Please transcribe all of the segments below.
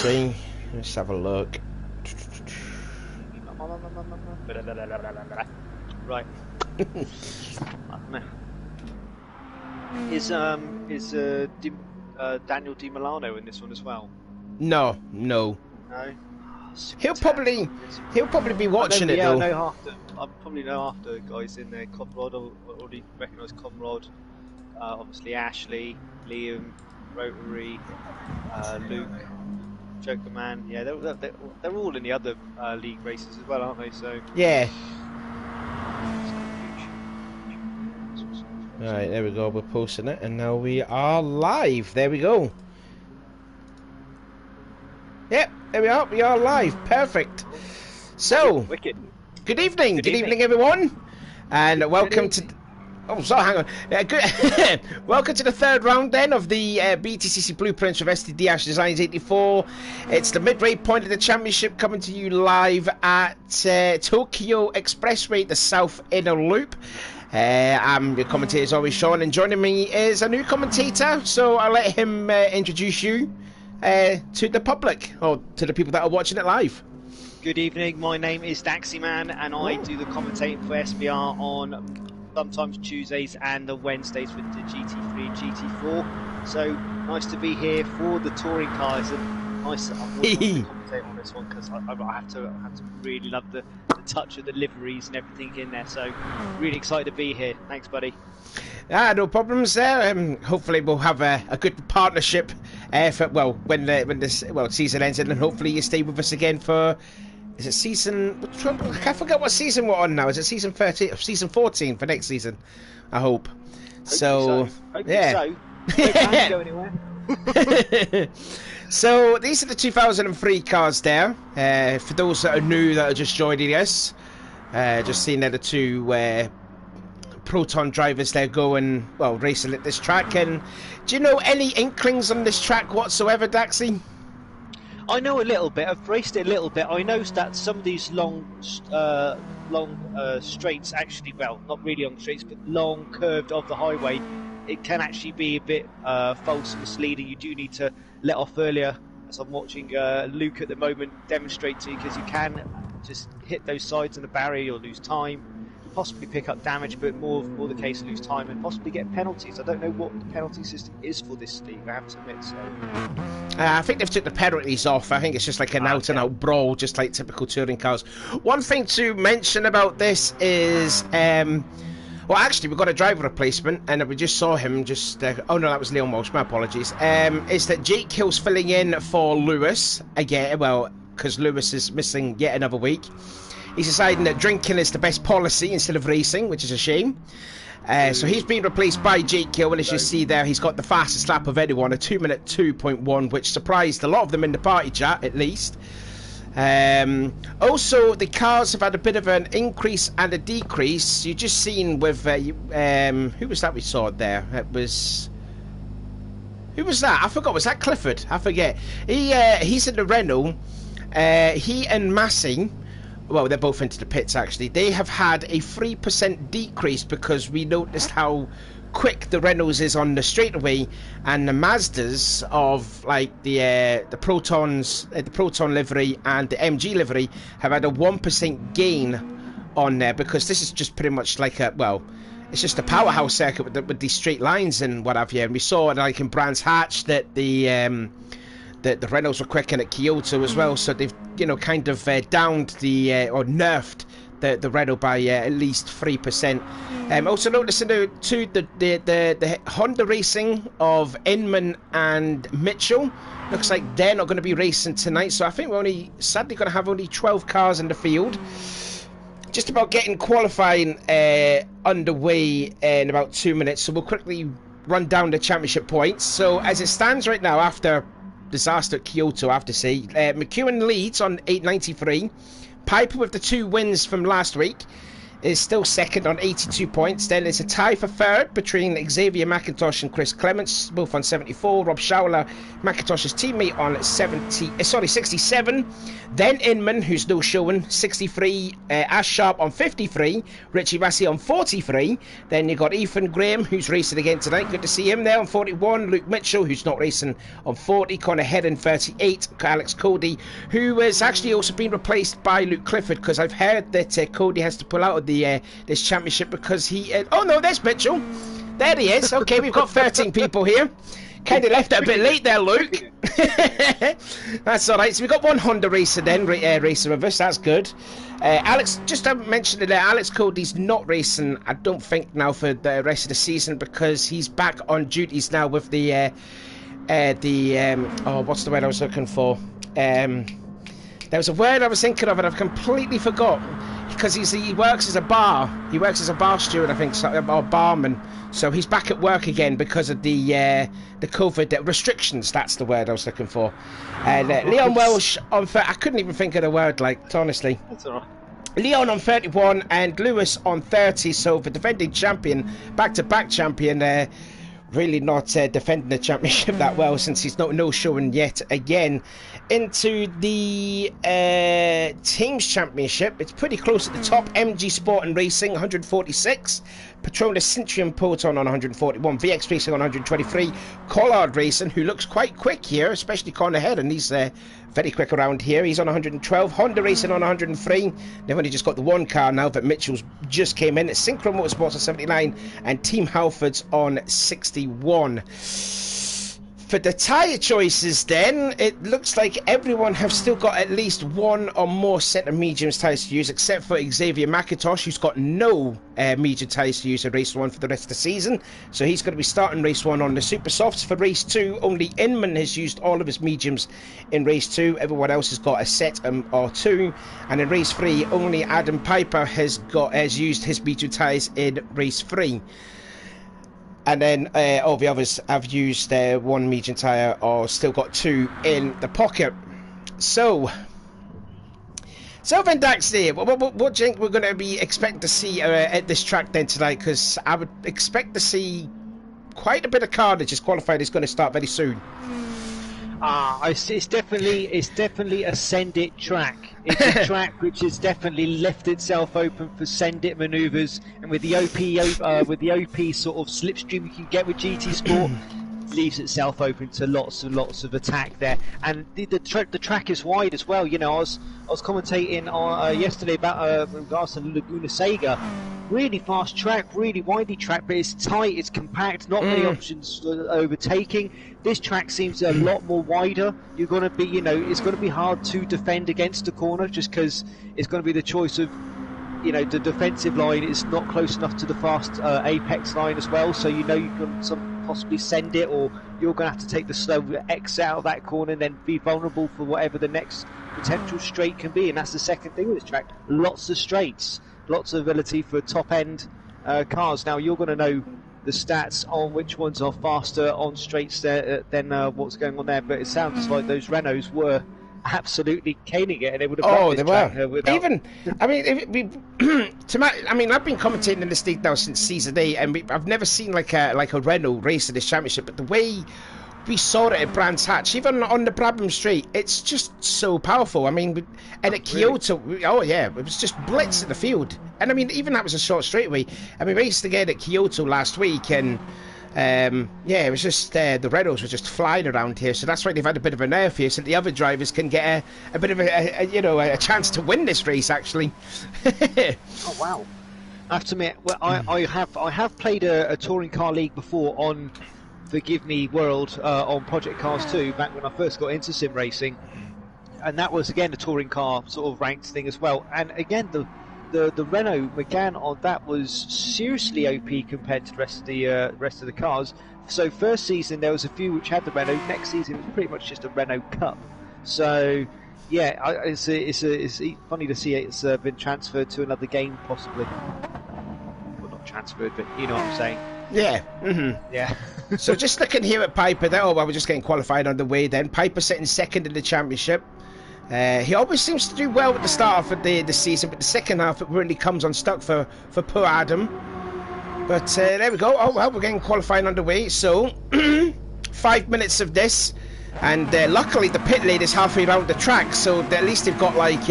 see. Let's have a look. Right. Is Daniel Di Milano in this one as well? No. No. He'll probably be watching it though. I probably know half the guys in there. Conrad, I already recognise Conrad. Obviously Ashley, Liam, Rotary, Luke, Jokerman. Yeah, they're all in the other league races as well, aren't they? So yeah. Alright, there we go. We're posting it, and now we are live. There we go. Yep, there we are. We are live. Perfect. So, wicked. Good evening. Good evening, everyone, and welcome to. Oh, sorry, hang on. Good. Welcome to the third round then of the BTCC Blueprints with STDash84. It's the midway point of the championship, coming to you live at Tokyo Expressway, the South Inner Loop. I'm the commentator as always, Sean, and joining me is a new commentator, so I'll let him introduce you to the public, or to the people that are watching it live. Good evening, my name is Daxyman, and I do the commentating for SBR on sometimes Tuesdays and the Wednesdays with the GT3 and GT4. So nice to be here for the touring cars, and nice. I'm always to commentate on this one because I have to really love the touch of the liveries and everything in there. So really excited to be here. Thanks, buddy. No problems there. Hopefully we'll have a good partnership for, when this season ends, and then hopefully you stay with us again for. Is it season? I forget what season we're on now. Is it season 13? Season 14 for next season? I hope. So yeah. Don't go anywhere. So these are the 2003 cars there. For those that are new, that are just joining us, just seeing there the two Proton drivers there going racing at this track. And do you know any inklings on this track whatsoever, Daxy? I know a little bit. I've raced it a little bit. I know that some of these long straights, actually, well, not really long straights, but long curved of the highway, it can actually be a bit false and misleading. You do need to let off earlier, as I'm watching Luke at the moment demonstrate to you, because you can just hit those sides of the barrier, you'll lose time, possibly pick up damage, but more the case lose time and possibly get penalties. I don't know what the penalty system is for this league, I have to admit. So I think they've took the penalties off. I think it's just like an out-and-out brawl, just like typical touring cars. One thing to mention about this is, well, actually, we've got a driver replacement, and we just saw him just... oh, no, that was Leon Walsh. My apologies. Is that Jake Hill's filling in for Lewis again, because Lewis is missing yet another week. He's deciding that drinking is the best policy instead of racing, which is a shame. So he's been replaced by Jake Hill, and as you see there, he's got the fastest lap of anyone, a 2-minute 2.1, which surprised a lot of them in the party chat, at least. Also, the cars have had a bit of an increase and a decrease. You just seen with who was that we saw there? It was... Who was that? I forgot. Was that Clifford? I forget. He's in the Renault. He and Massey... Well, they're both into the pits, actually. They have had a 3% decrease because we noticed how quick the Renaults is on the straightaway, and the Mazdas of like the Protons, the Proton livery and the MG livery have had a 1% gain on there, because this is just pretty much like it's just a powerhouse circuit with these straight lines and what have you. And we saw like in Brands Hatch that the Renaults were quick in at Kyoto as well, so they've kind of downed the or nerfed the Renault by at least 3%. Also noticing the Honda Racing of Inman and Mitchell looks like they're not going to be racing tonight, so I think we're sadly going to have only 12 cars in the field. Just about getting qualifying underway in about 2 minutes, so we'll quickly run down the championship points. So as it stands right now, after disaster at Kyoto, I have to say, McEwen leads on 893. Piper with the 2 wins from last week. is still second on 82 points. Then it's a tie for third between Xavier McIntosh and Chris Clements, both on 74. Rob Schauler, McIntosh's teammate, on 67. Then Inman, who's no showing, 63. Ash Sharp on 53. Richie Massey on 43. Then you got Ethan Graham, who's racing again tonight. Good to see him there on 41. Luke Mitchell, who's not racing, on 40. Connor Heron, 38. Alex Cody, who has actually also been replaced by Luke Clifford, because I've heard that Cody has to pull out of the this championship because he... oh no, there's Mitchell. There he is. Okay, we've got 13 people here. Kind of left it a bit late there, Luke. That's all right. So we've got one Honda racer then, racing with us. That's good. Alex, just to mention it there, Alex Cody's not racing, I don't think, now for the rest of the season, because he's back on duties now with the oh, what's the word I was looking for? There was a word I was thinking of and I've completely forgot. Because he works as a bar. He works as a bar steward, I think, or barman. So he's back at work again because of the COVID restrictions. That's the word I was looking for. Leon Welsh on... I couldn't even think of the word, like, honestly. That's all right. Leon on 31 and Lewis on 30. So the defending champion, back-to-back champion, really not defending the championship that well, since he's no showing yet again. Into the teams championship, it's pretty close at the top. MG Sport and Racing 146, Petronas Centurion Proton on 141, VX Racing on 123, Collard Racing, who looks quite quick here, especially Connor Heron, he's very quick around here. He's on 112. Honda Racing on 103. They've only just got the one car now, but Mitchell's just came in. Synchro Motorsports on 79 and Team Halfords on 61. For the tyre choices then, it looks like everyone have still got at least one or more set of mediums tyres to use, except for Xavier McIntosh, who's got no medium tyres to use in race 1 for the rest of the season. So he's going to be starting race 1 on the Super Softs. For race 2, only Inman has used all of his mediums in race 2. Everyone else has got a set or two. And in race 3, only Adam Piper has used his medium tyres in race 3. And then all the others have used their one medium tyre or still got two in the pocket. So then, Dax, there, what do you think we're going to be expecting to see at this track then tonight? Because I would expect to see quite a bit of carnage as qualified is going to start very soon. It's definitely a send-it track. It's a track which has definitely left itself open for send-it manoeuvres, and with the OP sort of slipstream you can get with GT Sport, leaves itself open to lots and lots of attack there. And the track is wide as well. You know, I was commentating yesterday about regards to Laguna Seca. Really fast track, really windy track, but it's tight, it's compact, not many options for overtaking. This track seems a lot more wider. You're going to be, it's going to be hard to defend against the corner, just because it's going to be the choice of, the defensive line is not close enough to the fast apex line as well, so you can possibly send it, or you're going to have to take the slow X out of that corner and then be vulnerable for whatever the next potential straight can be. And that's the second thing with this track, lots of straights. Lots of ability for top-end cars. Now, you're going to know the stats on which ones are faster on straights than what's going on there, but it sounds like those Renaults were absolutely caning it, and they would have won this track without... I've been commentating in this league now since season 8, and I've never seen like a Renault race in this championship, but the way we saw it at Brands Hatch, even on the Brabham Straight, it's just so powerful. I mean, and at Kyoto, it was just blitz in the field. And I mean, even that was a short straightaway. I mean, we raced again at Kyoto last week, and it was just the Renaults were just flying around here. So that's why they've had a bit of a nerve here, so the other drivers can get a bit of a chance to win this race, actually. Oh wow! I have to admit, I have played a touring car league before on Forgive Me World on Project Cars 2 back when I first got into sim racing, and that was again a touring car sort of ranked thing as well. And again, the Renault Megane on that was seriously OP compared to the rest of the cars. So first season there was a few which had the Renault. Next season it was pretty much just a Renault Cup. So yeah, it's funny to see it's been transferred to another game possibly. Well, not transferred, but you know what I'm saying. Yeah. Yeah. So just looking here at Piper there, we're just getting qualified on the way then. Piper sitting second in the championship. He always seems to do well at the start of the season, but the second half it really comes unstuck for poor Adam. But there we go. Oh well, we're getting qualifying underway. So 5 minutes of this, and luckily the pit lane is halfway around the track, so at least they've got like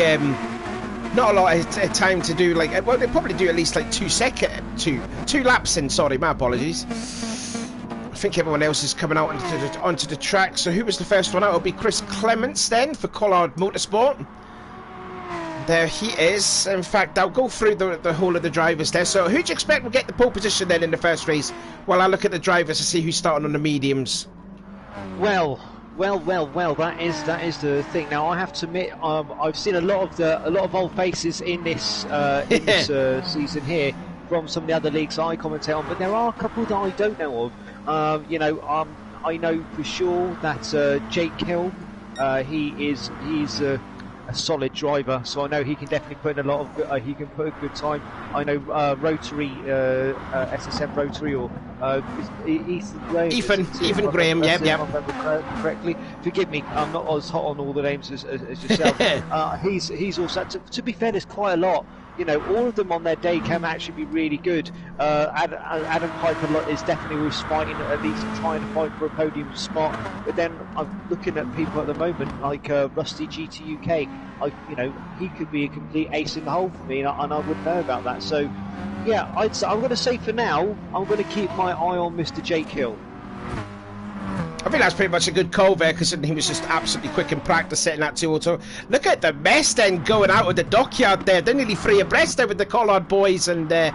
not a lot of time to do like. Well, they probably do at least like 2 laps in. Sorry, my apologies. I think everyone else is coming out onto the track. So who was the first one out? It'll be Chris Clements then for Collard Motorsport. There he is. In fact, I'll go through the whole of the drivers there. So who do you expect will get the pole position then in the first race? While I look at the drivers to see who's starting on the mediums. Well. That is the thing. Now I have to admit, I've seen a lot of old faces in this season here from some of the other leagues I commentate on, but there are a couple that I don't know of. I know for sure that Jake Hill, he's a solid driver, so I know he can definitely put in a lot of he can put a good time. I know Rotary, SSM Rotary, or Ethan Graham, yep. If I remember correctly. Forgive me, I'm not as hot on all the names as yourself. He's also, to be fair, there's quite a lot. You know, all of them on their day can actually be really good. Adam Piper is definitely always fighting, at least trying to fight for a podium spot. But then I'm looking at people at the moment like Rusty GT UK. He could be a complete ace in the hole for me, and I wouldn't know about that. So, yeah, I'm going to say for now, I'm going to keep my eye on Mr. Jake Hill. I think that's pretty much a good call there, because he was just absolutely quick in practice setting that 2-auto. Look at the mess then going out of the dockyard there. They're nearly free abreast there with the Collard boys and the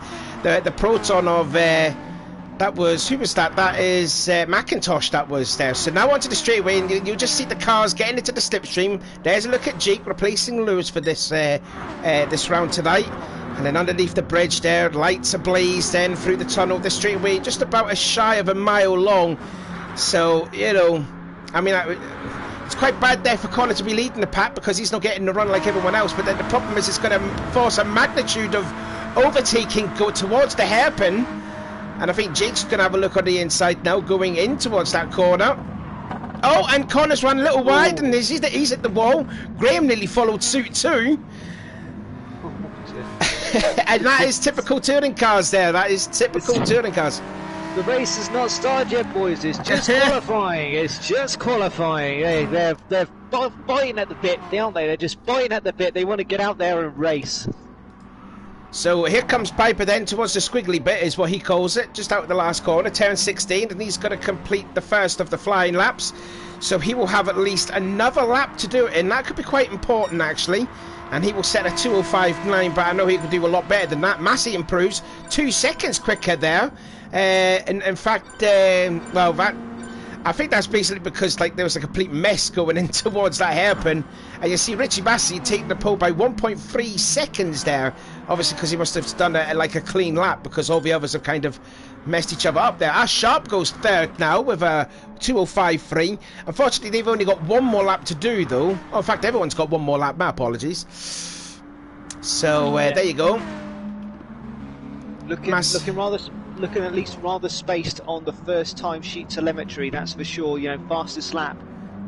Proton of... that was... Who was that? That is McIntosh that was there. So now onto the straightaway, and you'll just see the cars getting into the slipstream. There's a look at Jake replacing Lewis for this round tonight. And then underneath the bridge there, lights ablaze then through the tunnel. The straightaway just about as shy of a mile long. So, I mean, it's quite bad there for Connor to be leading the pack because he's not getting the run like everyone else. But then the problem is it's going to force a magnitude of overtaking go towards the hairpin. And I think Jake's going to have a look on the inside now, going in towards that corner. Oh, and Connor's run a little wide, and he's at the wall. Graham nearly followed suit too. And that is typical touring cars there. That is typical touring cars. The race has not started yet, boys. It's just qualifying. It's just qualifying. They're biting at the bit, aren't they? They're just biting at the bit. They want to get out there and race. So here comes Piper then towards the squiggly bit, is what he calls it, just out of the last corner, turn 16, and he's going to complete the first of the flying laps. So he will have at least another lap to do it in. That could be quite important, actually. And he will set a 2:05.9, but I know he could do a lot better than that. Massey improves 2 seconds quicker there. In fact, I think that's basically because there was a complete mess going in towards that hairpin, and you see Richie Massey taking the pole by 1.3 seconds there, obviously because he must have done a clean lap, because all the others have kind of messed each other up there. Ash Sharp goes third now with a 2:05.3. Unfortunately, they've only got one more lap to do though. Oh, in fact, everyone's got one more lap. My apologies. So there you go. Looking at least rather spaced on the first time sheet telemetry, that's for sure. Fastest lap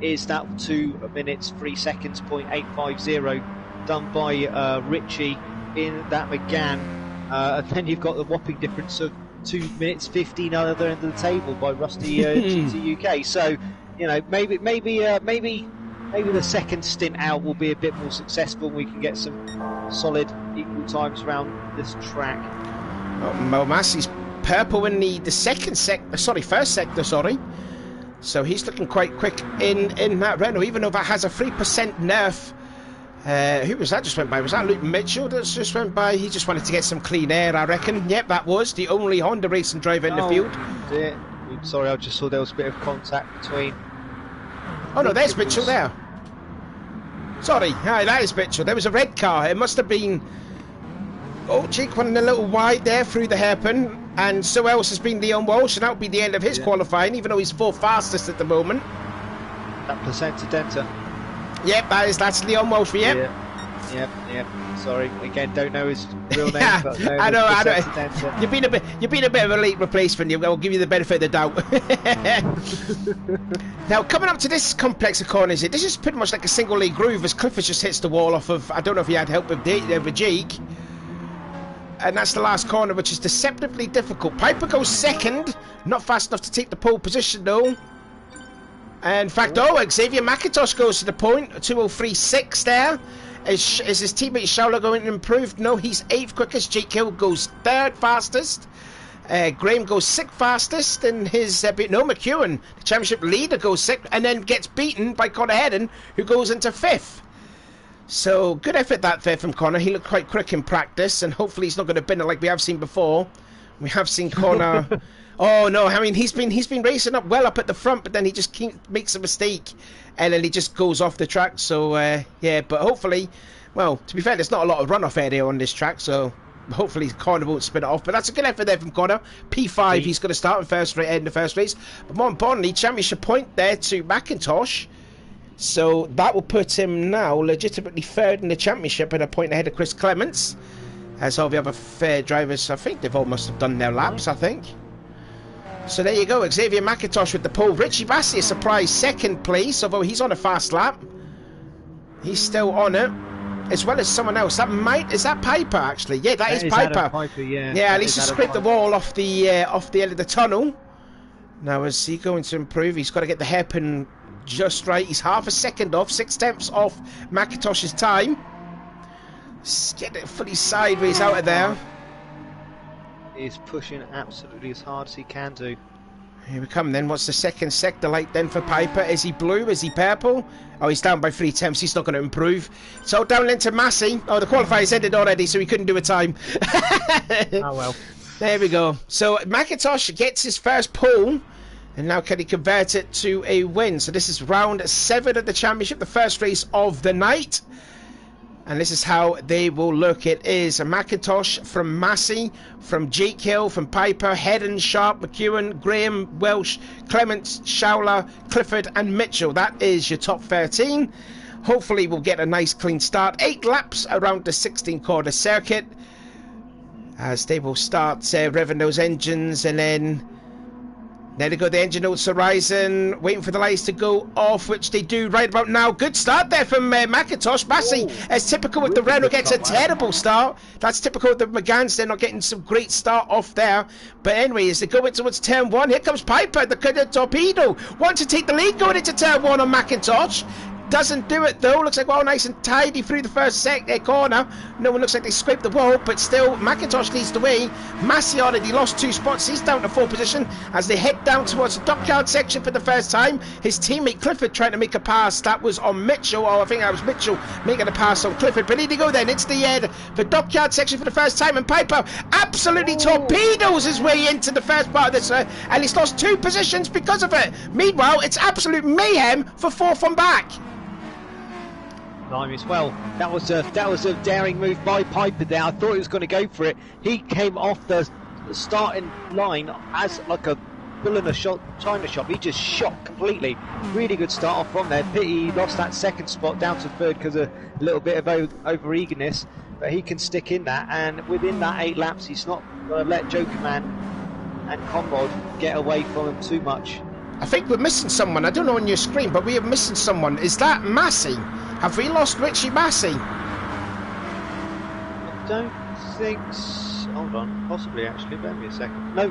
is that 2 minutes 3 seconds .850 done by Richie in that McGann, and then you've got the whopping difference of 2 minutes 15 on the other end of the table by Rusty GT UK. So maybe the second stint out will be a bit more successful, and we can get some solid equal times around this track. Mo Massey's purple in the first sector, sorry. So he's looking quite quick in that Renault, even though that has a 3% nerf. Who was that just went by? Was that Luke Mitchell that just went by? He just wanted to get some clean air, I reckon. Yep, that was the only Honda racing driver in the field. Dear. Sorry, I just saw there was a bit of contact between... Oh no, there's Mitchell there. Sorry, that is Mitchell. There was a red car. It must have been... Oh, Jake running a little wide there through the hairpin, and so else has been Leon Walsh, and that'll be the end of his qualifying, even though he's 4th fastest at the moment. That placenta denta. Yep, that's Leon Walsh. Yep. Yep. Sorry, again, don't know his real name. Yeah, But no, I know. Dancer. You've been a bit of a late replacement. I'll give you the benefit of the doubt. Now, coming up to this complex of corners, this is pretty much like a single leg groove as Clifford just hits the wall off of. I don't know if he had help with Jake. And that's the last corner, which is deceptively difficult. Piper goes second, not fast enough to take the pole position though. And in fact, Xavier McIntosh goes to the point, 2:03.6 there. Is his teammate Shaula going to improve? No, he's 8th quickest. Jake Hill goes 3rd fastest. Graham goes 6th fastest, and his McEwen, the championship leader, goes 6th, and then gets beaten by Connor Hedden, who goes into 5th. So good effort that there from Connor. He looked quite quick in practice, and hopefully he's not going to bin it like we have seen before. We have seen Connor. Oh no! I mean, he's been racing up well up at the front, but then he just makes a mistake, and then he just goes off the track. So yeah, but hopefully, well, to be fair, there's not a lot of runoff area on this track, so hopefully Connor won't spin it off. But that's a good effort there from Connor. P5, he's going to start in the first race. But more importantly, championship point there to McIntosh. So that will put him now legitimately 3rd in the championship and a point ahead of Chris Clements. As all the other fair drivers, I think they've almost have done their laps, I think. So there you go, Xavier McIntosh with the pole. Richie Bassi, a surprise 2nd place, although he's on a fast lap. He's still on it, as well as someone else. Is that Piper actually? Yeah, that is Piper. Piper, yeah. Yeah, at least he scraped the wall off the end of the tunnel. Now is he going to improve? He's got to get the hairpin just right. He's half a second off, 6/10 off McIntosh's time. Get it fully sideways out of there. He's pushing absolutely as hard as he can do. Here we come then. What's the second sector light then for Piper? Is he blue? Is he purple? Oh, he's down by 3/10. He's not going to improve. So down into Massey. Oh, the qualifiers ended already, so he couldn't do a time. Oh well. There we go. So McIntosh gets his first pole. And now can he convert it to a win? So this is round 7 of the championship, the first race of the night. And this is how they will look. It is a McIntosh from Massey, from Jake Hill, from Piper, Hedden, Sharp, McEwen, Graham, Welsh, Clements, Shaula, Clifford and Mitchell. That is your top 13. Hopefully we'll get a nice clean start. 8 laps around the 16-corner circuit. As they will start revving those engines, and then there they go, the engine notes horizon, waiting for the lights to go off, which they do right about now. Good start there from McIntosh. Massey, as typical with the Renault, gets a terrible start. That's typical with the McGanns. They're not getting some great start off there. But anyway, as they go into towards turn 1, here comes Piper, the torpedo. Want to take the lead going into turn 1 on McIntosh. Doesn't do it though. Looks like well nice and tidy through the first corner. No one looks like they scraped the wall, but still McIntosh leads the way. Massey already lost 2 spots. He's down to 4th position as they head down towards the dockyard section for the first time. His teammate Clifford trying to make a pass. That was on Mitchell. Oh, I think that was Mitchell making a pass on Clifford. But here they go then. It's the dockyard section for the first time, and Piper absolutely torpedoes his way into the first part of this, and he's lost 2 positions because of it. Meanwhile, it's absolute mayhem for 4th from back. As well. That was a daring move by Piper there. I thought he was going to go for it. He came off the starting line as like a bull in a china shop. He just shot completely. Really good start off from there. Pity he lost that 2nd spot down to 3rd because of a little bit of over eagerness. But he can stick in that, and within that 8 laps, he's not going to let Jokerman and Conrad get away from him too much. I think we're missing someone. I don't know on your screen, but we are missing someone. Is that Massey? Have we lost Richie Massey? I don't think so. Hold on. Possibly, actually. Bear me a second. No.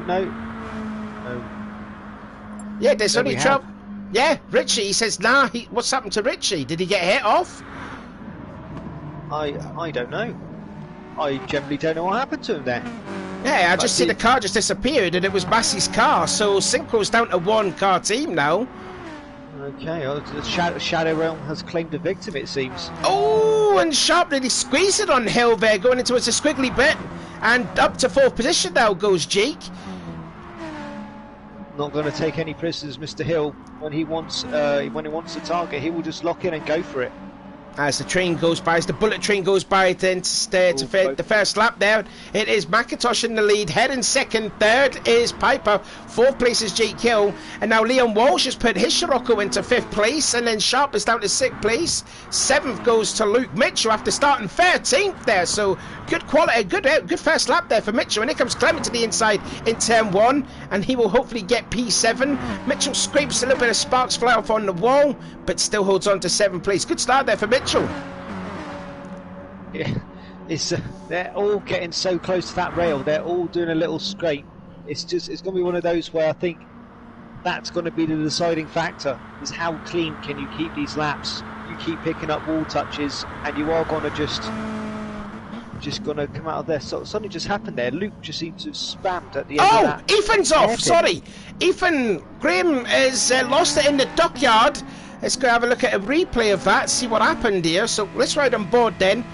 Yeah, there's only trouble. Yeah, Richie. He says, nah, what's happened to Richie? Did he get hit off? I don't know. I generally don't know what happened to him there. Yeah, I just see the car just disappeared, and it was Massey's car. So Synchro's down to 1 car team now. Okay, the Shadow Realm has claimed a victim, it seems. Oh, and Sharp really squeezed it on Hill there, going into a squiggly bit. And up to 4th position now goes Jake. Not going to take any prisoners, Mr. Hill. When he wants the target, he will just lock in and go for it. as the train goes by, as the bullet train goes by then the first lap there. It is McIntosh in the lead, heading second. Third is Piper. Fourth place is Jake Hill. And now Leon Walsh has put his Scirocco into fifth place. And then Sharp is down to sixth place. Seventh goes to Luke Mitchell after starting 13th there. So good quality, good first lap there for Mitchell. And here comes Clement to the inside in turn one. And he will hopefully get P7. Mitchell scrapes a little bit of sparks fly off on the wall, but still holds on to seventh place. Good start there for Mitchell. Yeah, they're all getting so close to that rail. They're all doing a little scrape. It's going to be one of those where I think that's going to be the deciding factor, is how clean can you keep these laps. You keep picking up wall touches and you are going to just going to come out of there. So something just happened there. Luke just seemed to have spammed at the end of that. Ethan's off, sorry. Ethan Graham has lost it in the dockyard. Let's go have a look at a replay of that, see what happened here. So let's ride on board then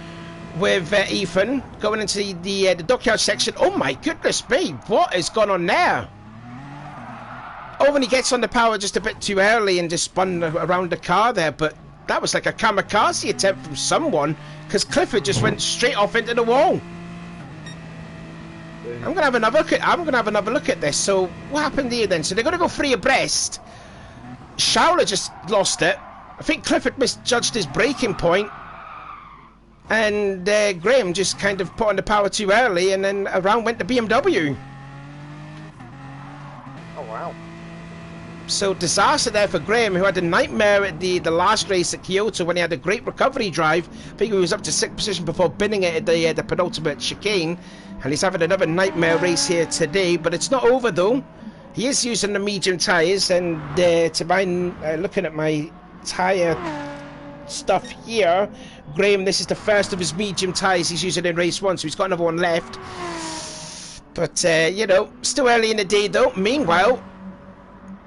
with Ethan going into the dockyard section. Oh my goodness me, what has gone on there? Oh, when he gets on the power just a bit too early and just spun around the car there, but that was like a kamikaze attempt from someone, because Clifford just went straight off into the wall. I'm gonna have another look at this. So what happened here then? So they're gonna go three abreast. Schauler just lost it. I think Clifford misjudged his braking point, and Graham just kind of put on the power too early, and then around went the BMW. Oh wow. So disaster there for Graham, who had a nightmare at the last race at Kyoto when he had a great recovery drive. I think he was up to 6th position before binning it at the penultimate chicane, and he's having another nightmare race here today. But it's not over though. He is using the medium tyres, and to mine, looking at my tyre stuff here, Graham, this is the first of his medium tyres he's using in race one, so he's got another one left. But, you know, still early in the day though. Meanwhile,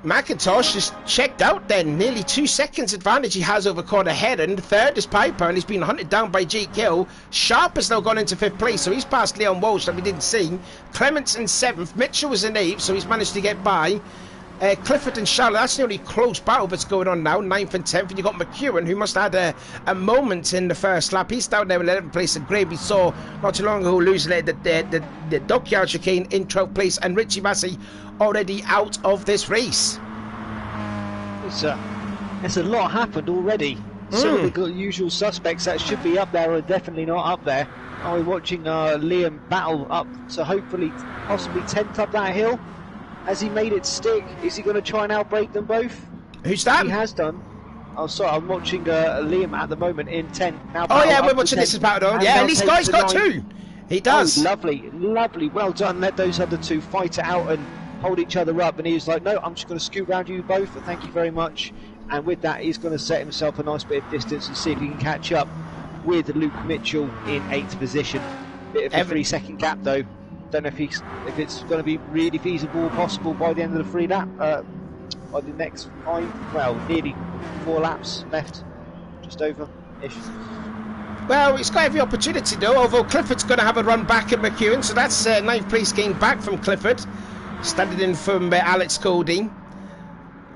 McIntosh is checked out then. Nearly 2 seconds advantage he has over Corner Heron. Third is Piper, and he's been hunted down by Jake Hill. Sharp has now gone into fifth place, so he's passed Leon Walsh that we didn't see. Clements in seventh. Mitchell was in eighth, so he's managed to get by. Clifford and Charlotte, that's the only close battle that's going on now, 9th and 10th. And you've got McEwen, who must have had a moment in the first lap. He's down there in 11th place. And Gray, we saw not too long ago losing the dockyard chicane in 12th place. And Richie Massey already out of this race. It's a lot happened already. Some of the usual suspects that should be up there are definitely not up there. Are we watching Liam battle up to hopefully possibly 10th up that hill? Has he made it stick? Is he going to try and outbrake them both? Who's that? He has done. Oh, sorry, I'm watching Liam at the moment in 10th. Now oh, yeah, we're watching this battle on. Yeah, and he's got two. He does. Oh, lovely, lovely. Well done. Let those other two fight it out and hold each other up. And he was like, no, I'm just going to scoot round you both. Thank you very much. And with that, he's going to set himself a nice bit of distance and see if he can catch up with Luke Mitchell in 8th position. Bit of a 3-second gap, though. Don't know if it's going to be really feasible or possible by the end of the free lap. By the next 5, well, nearly 4 laps left, just over-ish. Well, he's got every opportunity though, although Clifford's going to have a run back at McEwen, so that's 9th place gain back from Clifford, standing in from Alex Cody.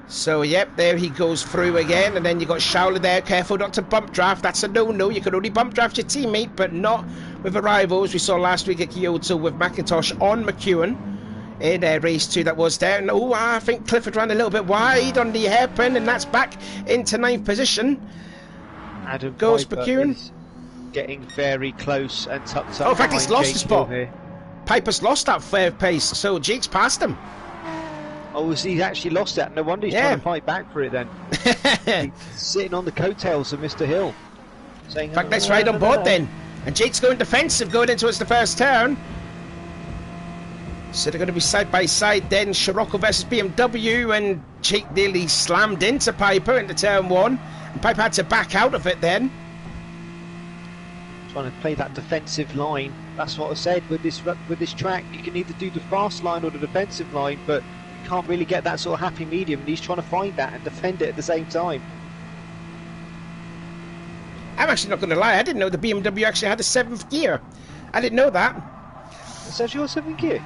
So, yep, there he goes through again, and then you got Schauler there. Careful not to bump draft. That's a no-no. You can only bump draft your teammate, but not with a rival, as we saw last week at Kyoto with McIntosh on McEwen in race 2 that was there. And, I think Clifford ran a little bit wide on the hairpin, and that's back into 9th position. Adam goes Piper McEwen. Getting very close and tucked up. Oh, in fact, he's lost Jake the spot. Here. Piper's lost that third pace, so Jake's passed him. Oh, he's actually lost it. No wonder he's trying to fight back for it then. He's sitting on the coattails of Mr. Hill. Saying, in fact, let's ride on board then. And Jake's going defensive going into the first turn. So they're going to be side by side then. Scirocco versus BMW, and Jake nearly slammed into Piper into turn 1. And Piper had to back out of it then. Trying to play that defensive line. That's what I said with this track. You can either do the fast line or the defensive line, but can't really get that sort of happy medium, and he's trying to find that and defend it at the same time. I'm actually not going to lie, I didn't know the BMW actually had a 7th gear. I didn't know that. Is that your 7th gear?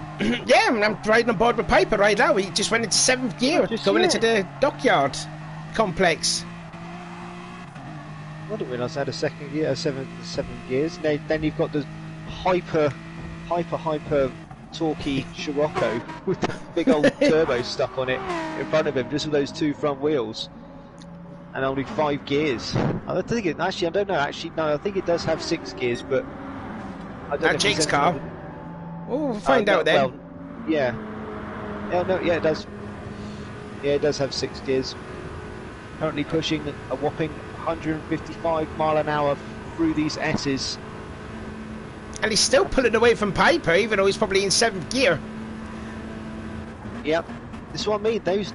Yeah, I'm riding on board with Piper right now. He just went into 7th gear, going into the dockyard complex. I didn't realise I had a second gear, seven gears. Then you've got the hyper torquey Scirocco with the big old turbo stuck on it in front of him, just with those two front wheels, and only 5 gears. I don't think it. Actually, I don't know. Actually, no, I think it does have 6 gears, but I don't know. Jake's car. Oh, we'll find out then. Well, yeah. Yeah, no, yeah, it does. Yeah, it does have 6 gears. Currently pushing a whopping 155 mile an hour through these S's. And he's still pulling away from Piper, even though he's probably in 7th gear. Yep. This is what I mean. Those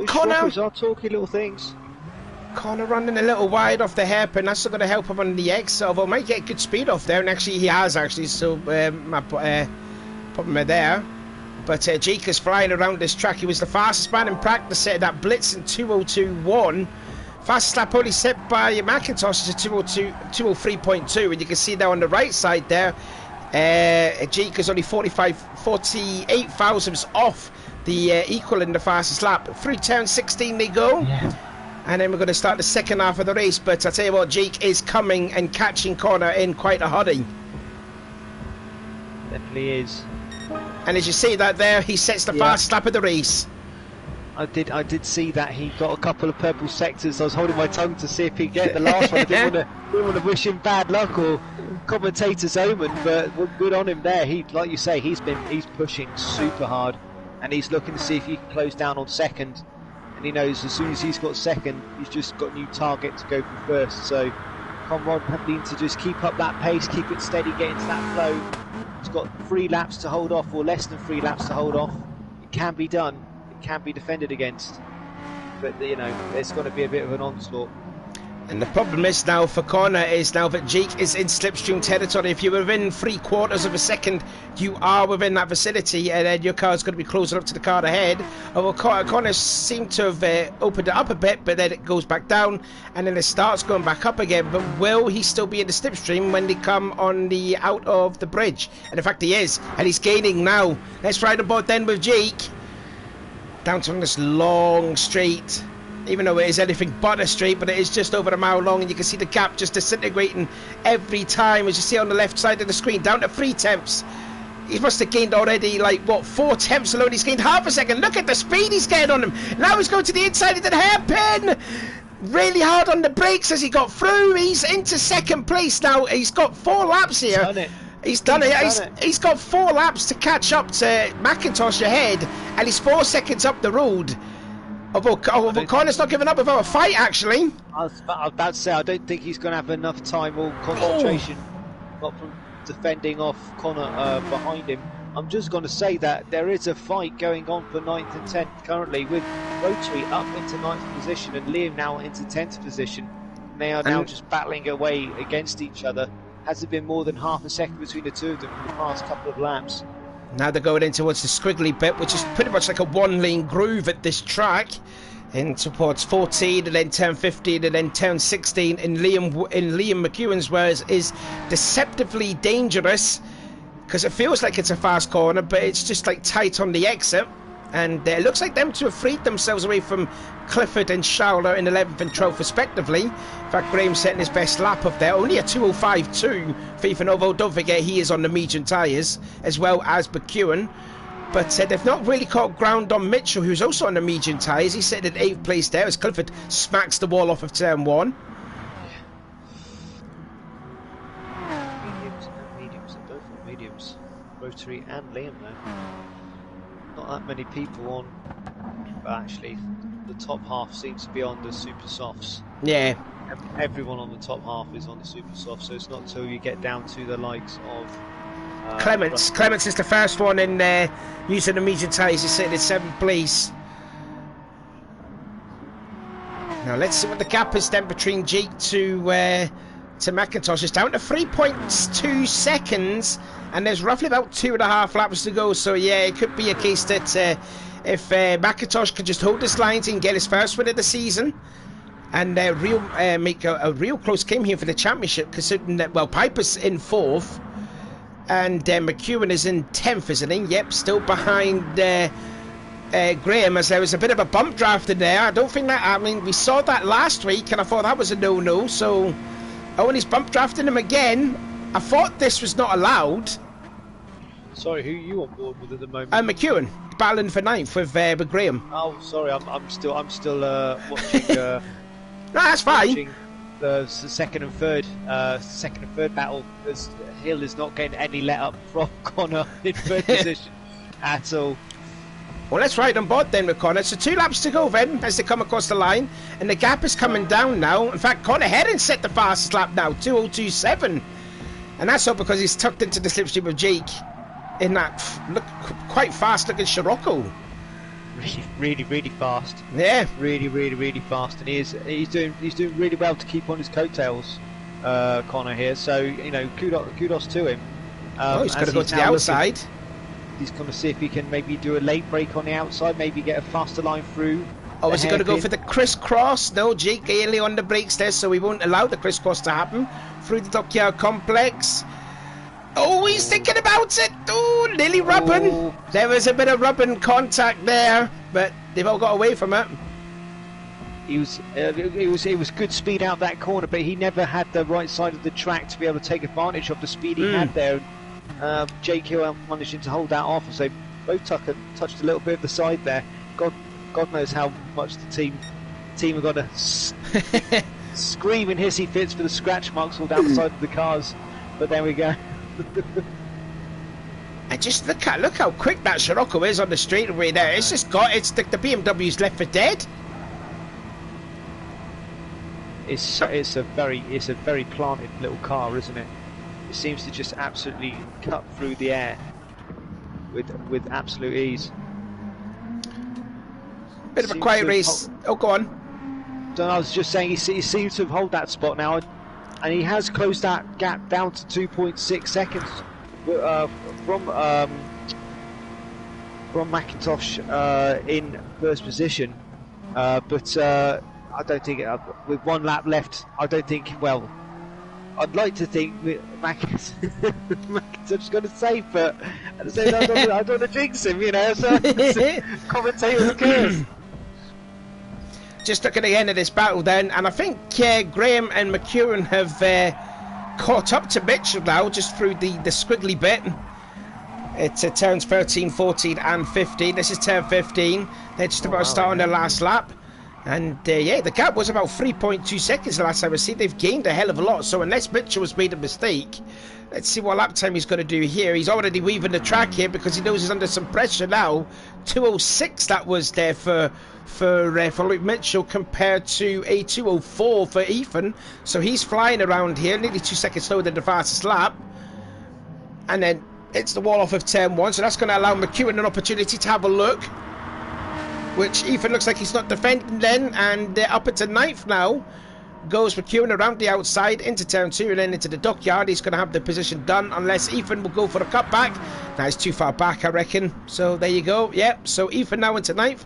Connor are talky little things. Connor running a little wide off the hairpin. That's not going to help him on the exit, although might get good speed off there. And actually, he has actually. So put him there. But Jake is flying around this track. He was the fastest man in practice at that blitz in 2:02.1. Fastest lap only set by McIntosh is a 2:03.2, and you can see there on the right side there, Jake is only 48 thousandths off the equal in the fastest lap. Through turn 16 they go. Yeah. And then we're going to start the second half of the race. But I tell you what, Jake is coming and catching Connor in quite a hurry. Definitely is. And as you see that there, he sets the fastest lap of the race. I did see that he got a couple of purple sectors. I was holding my tongue to see if he'd get the last one. I didn't want to wish him bad luck or commentator's omen, but good on him there. He, like you say, he's pushing super hard, and he's looking to see if he can close down on second. And he knows as soon as he's got second, he's just got a new target to go for first. So Conrad needs to just keep up that pace, keep it steady, get into that flow. He's got 3 laps to hold off, or less than 3 laps to hold off. It can be done. It can be defended against. But, you know, there's got to be a bit of an onslaught. And the problem is now for Connor is now that Jake is in slipstream territory. If you're within 3/4 of a second, you are within that vicinity, and then your car's going to be closer up to the car ahead. Although Connor seemed to have opened it up a bit, but then it goes back down, and then it starts going back up again. But will he still be in the slipstream when they come on the out of the bridge? And in fact he is, and he's gaining now. Let's ride aboard then with Jake down to this long straight. Even though it is anything but a straight, but it is just over a mile long, and you can see the gap just disintegrating every time, as you see on the left side of the screen, down to 3 tenths. He must have gained already, like, what, 4 tenths alone. He's gained half a second. Look at the speed he's getting on him. Now he's going to the inside of the hairpin. Really hard on the brakes as he got through. He's into 2nd place now. He's got 4 laps here. He's done it. He's got 4 laps to catch up to McIntosh ahead, and he's 4 seconds up the road. Although Connor's not giving up without a fight, actually. I was about to say, I don't think he's going to have enough time or concentration, not from defending off Connor behind him. I'm just going to say that there is a fight going on for 9th and 10th currently, with Rotary up into 9th position and Liam now into 10th position. And they are now just battling away against each other. Hasn't been more than half a second between the two of them for the past couple of laps. Now they're going in towards the squiggly bit, which is pretty much like a 1-lane groove at this track. In towards 14, and then turn 15, and then turn 16 in Liam McEwen's words is deceptively dangerous, because it feels like it's a fast corner, but it's just like tight on the exit. And it looks like them two have freed themselves away from Clifford and Schauler in 11th and 12th respectively. In fact, Graham's setting his best lap up there, only a 2:05.2 for Ethan, although don't forget he is on the medium tyres as well as McEwen. But they've not really caught ground on Mitchell, who's also on the medium tyres. He's sitting in 8th place there as Clifford smacks the wall off of turn 1. Mediums, they're both on mediums. Rotary and Liam though. Not that many people on, but actually the top half seems to be on the super softs. Yeah. Everyone on the top half is on the super soft, so it's not till you get down to the likes of Clements. Clements is the first one in there using the medium tyres. He's sitting in 7th place. Now let's see what the gap is then between Jake to McIntosh. It's down to 3.2 seconds, and there's roughly about 2.5 laps to go. So yeah, it could be a case that if McIntosh could just hold his lines and get his first win of the season, and make a real close game here for the championship, considering that, well, Piper's in 4th, and McEwen is in 10th, isn't he? Yep, still behind Graham, as there was a bit of a bump draft in there. I don't think that, I mean, we saw that last week and I thought that was a no-no, so Owen is bump drafting him again. I thought this was not allowed. Sorry, who are you on board with at the moment? McEwen, battling for 9th with Graham. Oh, sorry, I'm still watching. No, that's fine. Watching the second and third battle. As Hill is not getting any let up from Connor in third position at all. Well, let's ride on board then with Connor. So 2 laps to go then as they come across the line, and the gap is coming down now. In fact, Connor Heron set the fastest lap now, 2:02.7, and that's all because he's tucked into the slipstream of Jake in that quite fast looking Scirocco. Really fast. Yeah. Really fast, and he's doing really well to keep on his coattails, Connor here. So you know, kudos to him. He's going to go to the outside. He's going to see if he can maybe do a late break on the outside, maybe get a faster line through. Oh, is he going to go for the crisscross? No, Jake Gailey on the brakes there, so we won't allow the crisscross to happen through the Dockyard complex. Oh, he's thinking about it. Oh, nearly rubbing. Oh. There was a bit of rubbing contact there, but they've all got away from it. It was good speed out that corner, but he never had the right side of the track to be able to take advantage of the speed he had there. Jake Hill managing to hold that off, as they both touched a little bit of the side there. God knows how much the team have got to scream and hissy fits for the scratch marks all down the side of the cars. But there we go. And just look how quick that Scirocco is on the straightaway there. It's just the BMW's left for dead. It's a very planted little car, isn't it? It seems to just absolutely cut through the air with absolute ease. Bit of a quiet race. Oh, go on. I was just saying he seems to have held that spot now, and he has closed that gap down to 2.6 seconds from McIntosh in first position. But I don't think with 1 lap left, I don't think. Well, I'd like to think McIntosh's going to save, but at the same time, I don't want to jinx him, you know. So commentator cares. Just looking at the end of this battle then, and I think Graham and McEwen have caught up to Mitchell now, just through the squiggly bit. It's turns 13, 14 and 15. This is turn 15. They're just about starting their last lap. And yeah, the gap was about 3.2 seconds the last time I see. They've gained a hell of a lot, so unless Mitchell has made a mistake, let's see what lap time he's going to do here. He's already weaving the track here because he knows he's under some pressure now. 2:06 that was there for Luke Mitchell compared to a 2:04 for Ethan. So he's flying around here, nearly 2 seconds slower than the fastest lap. And then it's the wall off of turn 1, so that's going to allow McEwen an opportunity to have a look. Which Ethan looks like he's not defending then, and they're up into 9th now. Goes McEwen around the outside into turn 2 and then into the Dockyard. He's going to have the position done unless Ethan will go for a cutback. Now he's too far back, I reckon. So there you go. Yep. So Ethan now into 9th,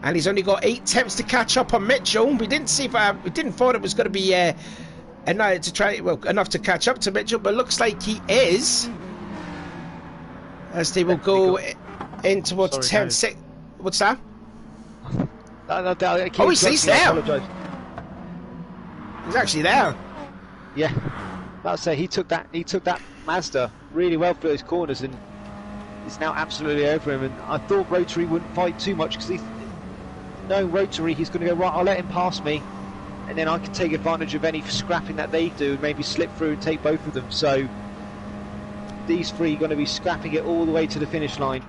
and he's only got 8 attempts to catch up on Mitchell. We didn't thought it was going to be enough to catch up to Mitchell, but looks like he is. As they will go in towards turn 6. What's that? Oh, he's there. He's actually there. Yeah, I'd say he took that Mazda really well through those corners, and it's now absolutely over him. And I thought Rotary wouldn't fight too much because knowing Rotary, he's going to go right. I'll let him pass me, and then I can take advantage of any scrapping that they do, and maybe slip through and take both of them. So these three are going to be scrapping it all the way to the finish line.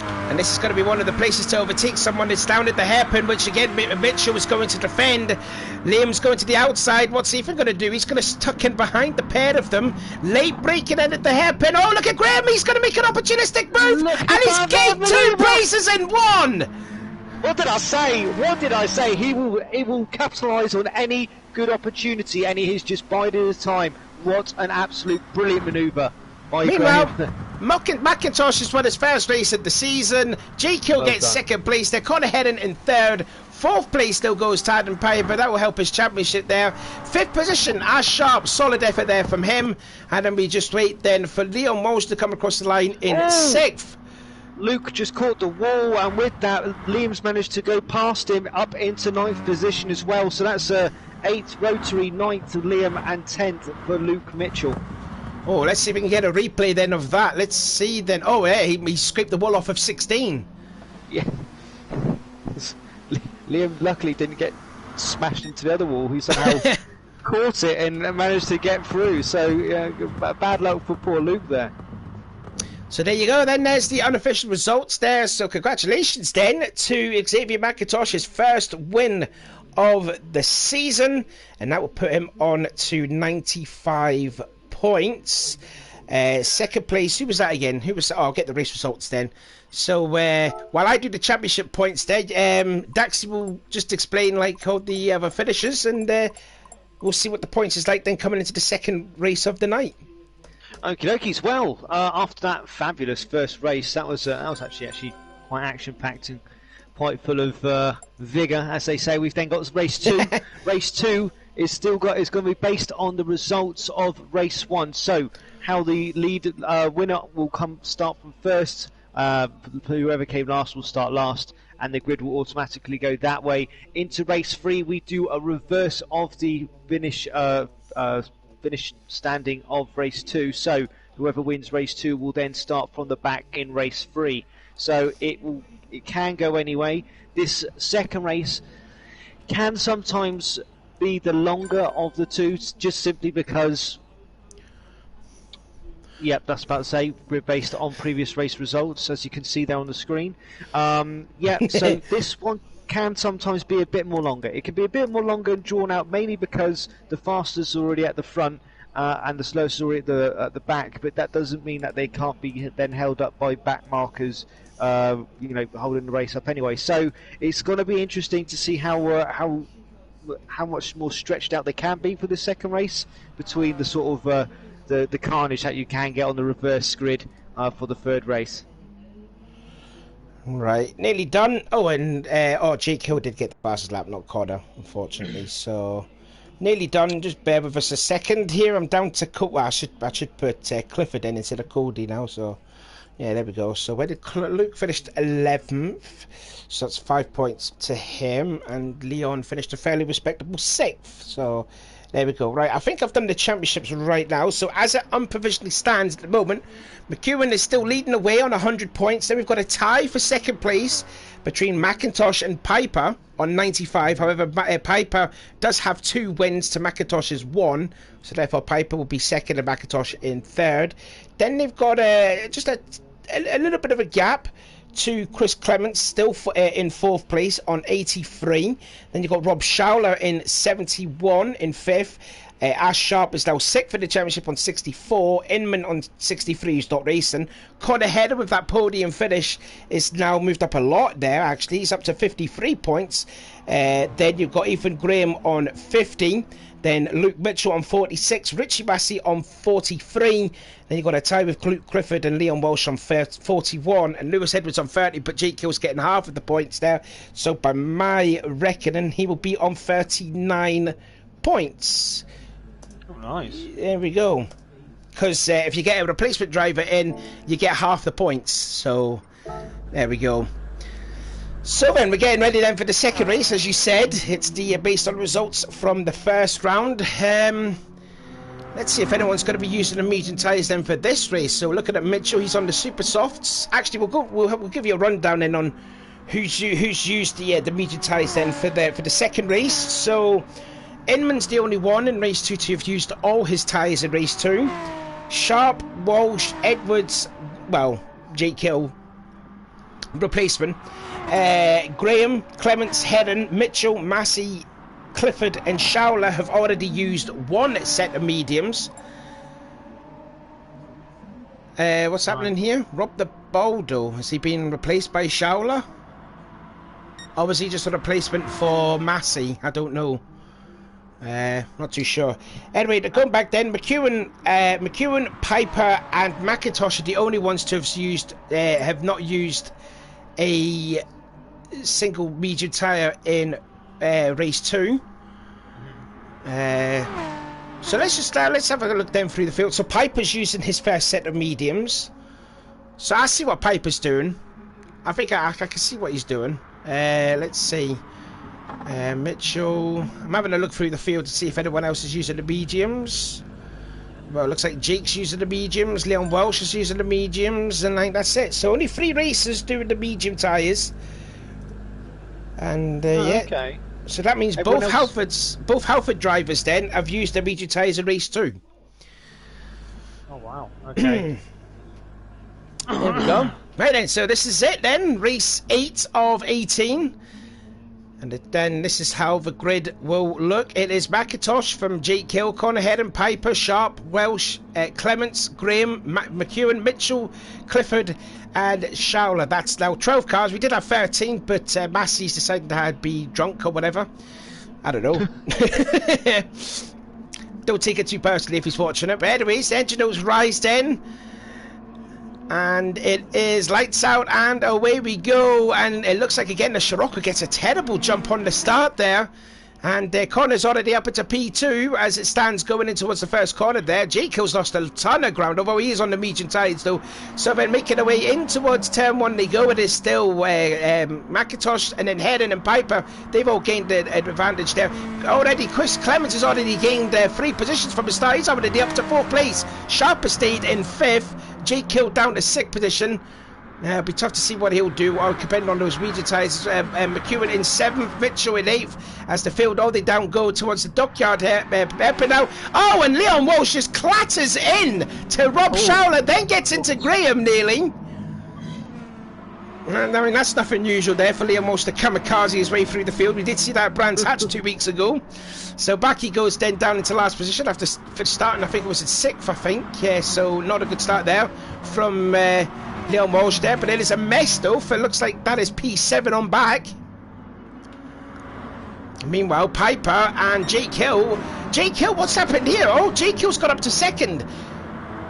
And this is going to be one of the places to overtake someone that's down at the hairpin, which again Mitchell is going to defend. Liam's going to the outside. What's Ethan going to do? He's going to tuck in behind the pair of them. Late breaking in at the hairpin. Oh, look at Graham. He's going to make an opportunistic move. And he's gained 2 places in 1. What did I say? He will capitalise on any good opportunity, and he is just biding his time. What an absolute brilliant manoeuvre. Meanwhile, McIntosh has won his first race of the season. Jake Hill gets 2nd place. They're Connor Heron in 3rd. 4th place still goes Tartan Pye, but that will help his championship there. 5th position, Ash Sharp. Solid effort there from him. And then we just wait then for Leon Walsh to come across the line in 6th. Luke just caught the wall, and with that, Liam's managed to go past him up into 9th position as well. So that's 8th Rotary, 9th Liam, and 10th for Luke Mitchell. Oh, let's see if we can get a replay then of that. Let's see then. Oh, yeah, he scraped the wall off of 16. Yeah. Liam luckily didn't get smashed into the other wall. He somehow caught it and managed to get through. So bad luck for poor Luke there. So there you go, then there's the unofficial results there. So congratulations then to Xavier McIntosh's first win of the season, and that will put him on to 95 points. Second place, who was that again? I'll get the race results then. So while I do the championship points there, Daxi will just explain like how the other finishes, and we'll see what the points is like then coming into the second race of the night. Okie dokies. Well, after that fabulous first race, that was actually quite action-packed and quite full of vigour, as they say. We've then got race 2. Race 2 is going to be based on the results of race 1. So how the lead winner will start from first. Whoever came last will start last, and the grid will automatically go that way. Into race 3, we do a reverse of the finish standing of race 2, so whoever wins race 2 will then start from the back in race 3. So it can go anyway. This second race can sometimes be the longer of the two, just simply because, yep, that's about to say, we're based on previous race results, as you can see there on the screen. So this one can sometimes be a bit more longer. It can be a bit more longer and drawn out, mainly because the fastest are already at the front and the slowest are already at the back, but that doesn't mean that they can't be then held up by back markers, holding the race up anyway. So it's going to be interesting to see how much more stretched out they can be for the second race, between the sort of the carnage that you can get on the reverse grid for the third race. Right, nearly done. Oh, and Jake Hill did get the fastest lap, not Connor, unfortunately. So nearly done. Just bear with us a second here. I'm down to I should put Clifford in instead of Cody now. So yeah, there we go. So where did Luke finished 11th? So that's 5 points to him, and Leon finished a fairly respectable 6th. So there we go. Right, I think I've done the championships right now. So as it unprovisionally stands at the moment, McEwen is still leading away on 100 points. Then we've got a tie for second place between McIntosh and Piper on 95. However, Piper does have 2 wins to McIntosh's 1. So therefore, Piper will be second and McIntosh in third. Then they've got just a little bit of a gap to Chris Clements, still in 4th place on 83. Then you've got Rob Schauler in 71 in 5th. Ash Sharp is now 6th in the championship on 64. Inman on 63, who's not racing. Connor Header with that podium finish is now moved up a lot there, actually. He's up to 53 points. Then you've got Ethan Graham on 50. Then Luke Mitchell on 46, Richie Massey on 43. Then you've got a tie with Luke Clifford and Leon Walsh on 41. And Lewis Edwards on 30, but Jake Hill's getting half of the points there. So by my reckoning, he will be on 39 points. Oh, nice. There we go. Because if you get a replacement driver in, you get half the points. So there we go. So then we're getting ready then for the second race, as you said. It's based on results from the first round. Let's see if anyone's going to be using the medium tyres then for this race. So looking at Mitchell, he's on the super softs. Actually, we'll give you a rundown then on who's used the medium tyres then for the second race. So Inman's the only one in race 2 to have used all his tyres in race 2. Sharp, Walsh, Edwards, Jake Hill replacement. Graham, Clements, Heron, Mitchell, Massey, Clifford and Schauler have already used 1 set of mediums. What's happening here? Rob the Baldo, has he been replaced by Schauler? Or was he just a replacement for Massey? I don't know. Not too sure. Anyway, going back then, McEwen, Piper and McIntosh are the only ones to have not used a single medium tyre in race 2. So let's have a look then through the field. So Piper's using his first set of mediums. So I see what Piper's doing. I think I can see what he's doing. Let's see. Mitchell. I'm having a look through the field to see if anyone else is using the mediums. Well, it looks like Jake's using the mediums. Leon Welsh is using the mediums, and like that's it. So only 3 racers doing the medium tyres. And yeah. Okay. So that means both Halford drivers then have used the medium tyres in race 2. Oh wow. Okay. There we go. Right then, so this is it then. Race 8 of 18. And then this is how the grid will look. It is McIntosh from Jake Hill, Connor Heron, Piper, Sharp, Welsh, Clements, Graham, McEwen, Mitchell, Clifford, and Showler. That's now 12 cars. We did have 13, but Massey's decided to be drunk or whatever. I don't know. Don't take it too personally if he's fortunate. But anyways, engine notes rise then. And it is lights out and away we go. And it looks like again the Scirocco gets a terrible jump on the start there. And Connor's already up into P2 as it stands going in towards the first corner there. Jake Hill's lost a ton of ground, although he is on the medium tyres though. So they're making their way in towards turn 1 they go. It is still McIntosh and then Heron and Piper. They've all gained an advantage there. Already Chris Clements has already gained 3 positions from the start. He's already up to 4th place. Sharp has stayed in 5th. Jake Hill down to 6th position. It'll be tough to see what he'll do, depending on those medium tyres. McEwen in 7th, Mitchell in 8th, as the field all the down go towards the dockyard here. Now. Oh, and Leon Walsh just clatters in to Rob Showler, then gets into Graham nearly. I mean, that's nothing unusual there for Leon Walsh to kamikaze his way through the field. We did see that at Brands Hatch 2 weeks ago. So back he goes then down into last position after starting, I think it was at 6th, I think. Yeah, so not a good start there from Leon Walsh there. But it is a mess though, for it looks like that is P7 on back. Meanwhile, Piper and Jake Hill. Jake Hill, what's happened here? Oh, Jake Hill's got up to 2nd.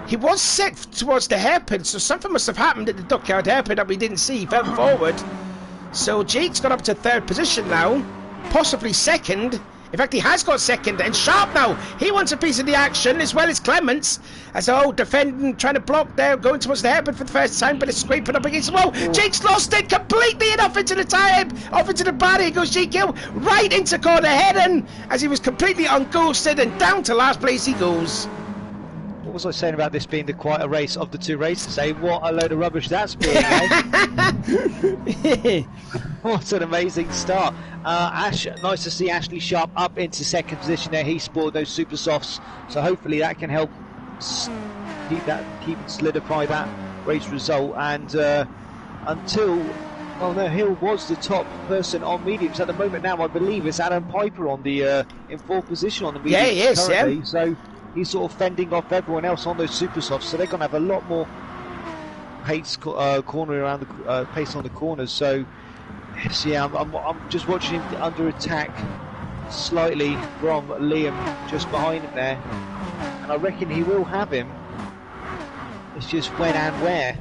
He was set towards the hairpin, so something must have happened at the dockyard hairpin that we didn't see. He fell forward. So Jake's got up to 3rd position now, possibly 2nd. In fact, he has got 2nd. And Sharp now, he wants a piece of the action, as well as Clements. As defending, trying to block there, going towards the hairpin for the first time, but it's scraping up against the wall. Jake's lost it completely and off into the tire, off into the barrier goes Jake Hill, right into corner Heron, as he was completely unghosted, and down to last place he goes. What was I saying about this being the quieter race of the 2 races? What a load of rubbish that's being, eh? What an amazing start. Ash, nice to see Ashley Sharp up into 2nd position there. He spoiled those super softs, so hopefully that can help keep and solidify that race result. And until, well, no, Hill was the top person on mediums at the moment. Now I believe it's Adam Piper on the in 4th position on the mediums. Yeah, he is, currently. yeah. So he's sort of fending off everyone else on those super softs, so they're going to have a lot more pace corner around the pace on the corners. So yes, yeah, I'm just watching him under attack slightly from Liam just behind him there, and I reckon he will have him. It's just when and where.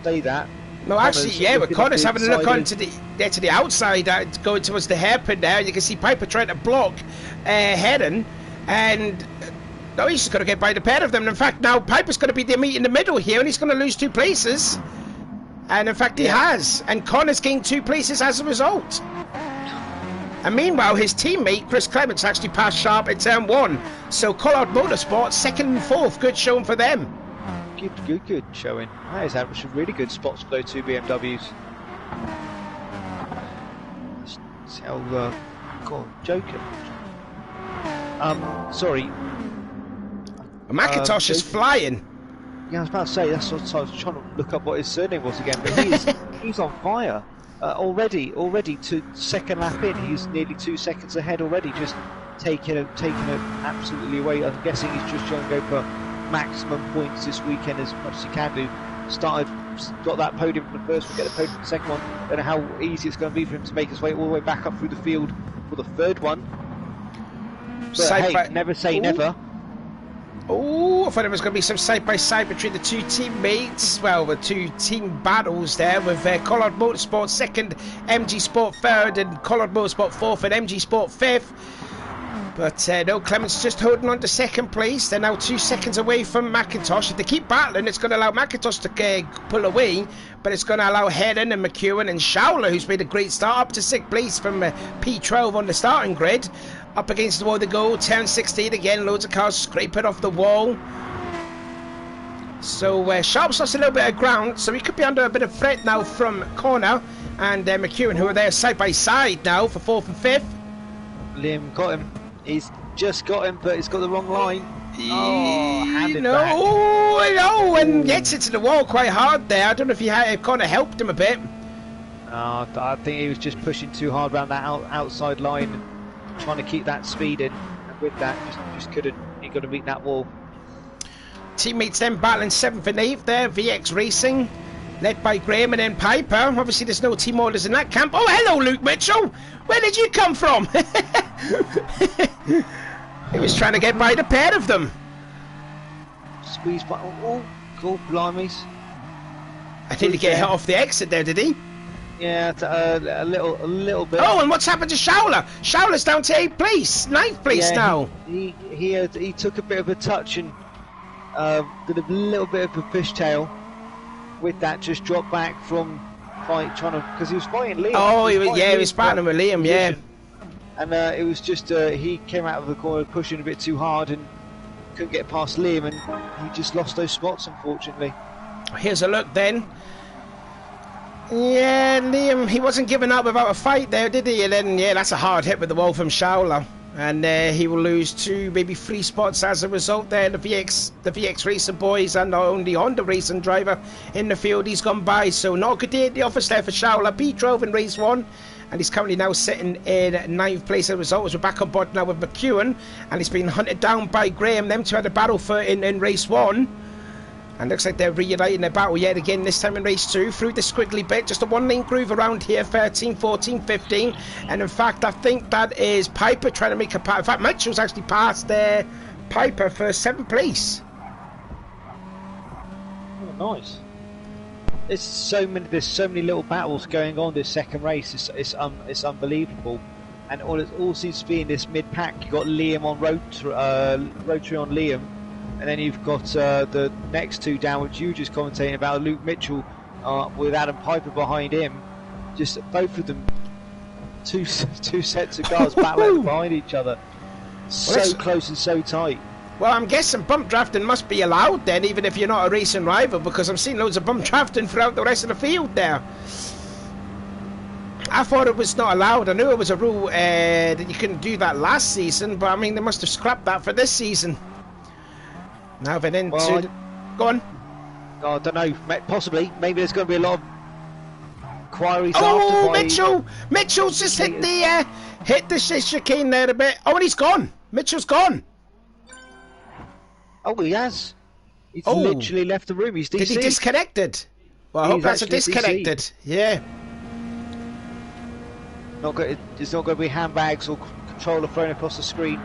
Say that. No, actually, yeah, but Connor's having a look onto the outside, going towards the hairpin there. You can see Piper trying to block Heron, and no, he's just going to get by the pair of them. In fact, now Piper's going to be the meet in the middle here, and he's going to lose 2 places. And in fact, he has. And Connor's gained 2 places as a result. And meanwhile, his teammate, Chris Clements, actually passed Sharp in turn 1. So Collard Motorsport, 2nd and 4th. Good showing for them. Good showing. That is some really good spots for those 2 BMWs. Let's tell, go on, Joker. Sorry. McIntosh is flying. Yeah, I was about to say, that's what I was trying to look up what his surname was again, but he's on fire. Already to 2nd lap in, he's nearly 2 seconds ahead already, just taking it absolutely away. I'm guessing he's just trying to go for maximum points this weekend as much as he can do. Got that podium for the first one, get the podium for the second one. Don't know how easy it's going to be for him to make his way all the way back up through the field for the 3rd one. But hey, never say never. Oh, I thought it was going to be some side-by-side between the 2 teammates. Well, the 2 team battles there with Collard Motorsport 2nd, MG Sport 3rd, and Collard Motorsport 4th, and MG Sport 5th. But no, Clements just holding on to second place. They're now 2 seconds away from McIntosh. If they keep battling, it's going to allow McIntosh to pull away, but it's going to allow Heron and McEwen and Schauler, who's made a great start, up to 6th place from P12 on the starting grid. Up against the wall they go, turn 16 again, loads of cars scraping off the wall. So Sharp's lost a little bit of ground, so he could be under a bit of threat now from Corner and McEwen, who are there side by side now for 4th and 5th. Liam got him. He's just got him, but he's got the wrong line. Oh, handed back. No, and gets it to the wall quite hard there. I don't know if he kind of helped him a bit. I think he was just pushing too hard around that outside line, trying to keep that speed in. And with that, just couldn't. He got to meet that wall. Teammates then battling 7th and 8th there. VX Racing, led by Graham and then Piper. Obviously, there's no team orders in that camp. Oh, hello, Luke Mitchell. Where did you come from? He was trying to get by the pair of them. Squeeze by. Oh, cool, blimeys. I think he get hit off the exit there, did he? Yeah, a little bit. Oh, and what's happened to Schauler? Schauler's down to 8th place, 9th place now. He took a bit of a touch and did a little bit of a fishtail. With that, just dropped back from because he was fighting Liam. Oh, he was battling with Liam, yeah. And it was just he came out of the corner pushing a bit too hard and couldn't get past Liam, and he just lost those spots, unfortunately. Here's a look then. Yeah, Liam, he wasn't giving up without a fight there, did he? And then, yeah, that's a hard hit with the wall from Schauler. And he will lose 2, maybe 3 spots as a result there. The VX Racing boys and the only Honda racing driver in the field, he's gone by. So not a good day at the office there for Schauler. P12 in race 1. And he's currently now sitting in 9th place as a result. As we're back on board now with McEwen. And he's been hunted down by Graham. Them two had a battle for in race 1. And looks like they're reuniting their battle yet again, this time in race 2, through the squiggly bit, just a 1-lane groove around here, 13, 14, 15, and in fact, I think that is Piper trying to make a pass. In fact, Mitchell's actually passed Piper for 7th place. Oh, nice. There's so many little battles going on this second race. It's unbelievable, and all seems to be in this mid-pack. You got Liam on rotary on Liam. And then you've got the next 2 down, which you just commentating about, Luke Mitchell with Adam Piper behind him. Just both of them, two sets of cars battling behind each other. So close and so tight. Well, I'm guessing bump drafting must be allowed then, even if you're not a racing rival, because I'm seeing loads of bump drafting throughout the rest of the field there. I thought it was not allowed. I knew it was a rule that you couldn't do that last season, but I mean, they must have scrapped that for this season. Now then into go on. Oh, I don't know. Possibly. Maybe there's going to be a lot of inquiries. Oh, Mitchell's just hit the chicane there a bit. Oh, and he's gone. Mitchell's gone. Oh, he has. He's literally left the room. He's DC. Did he disconnected? Well, I hope that's a disconnected. DC. Yeah. There's not going to be handbags or controller thrown across the screen,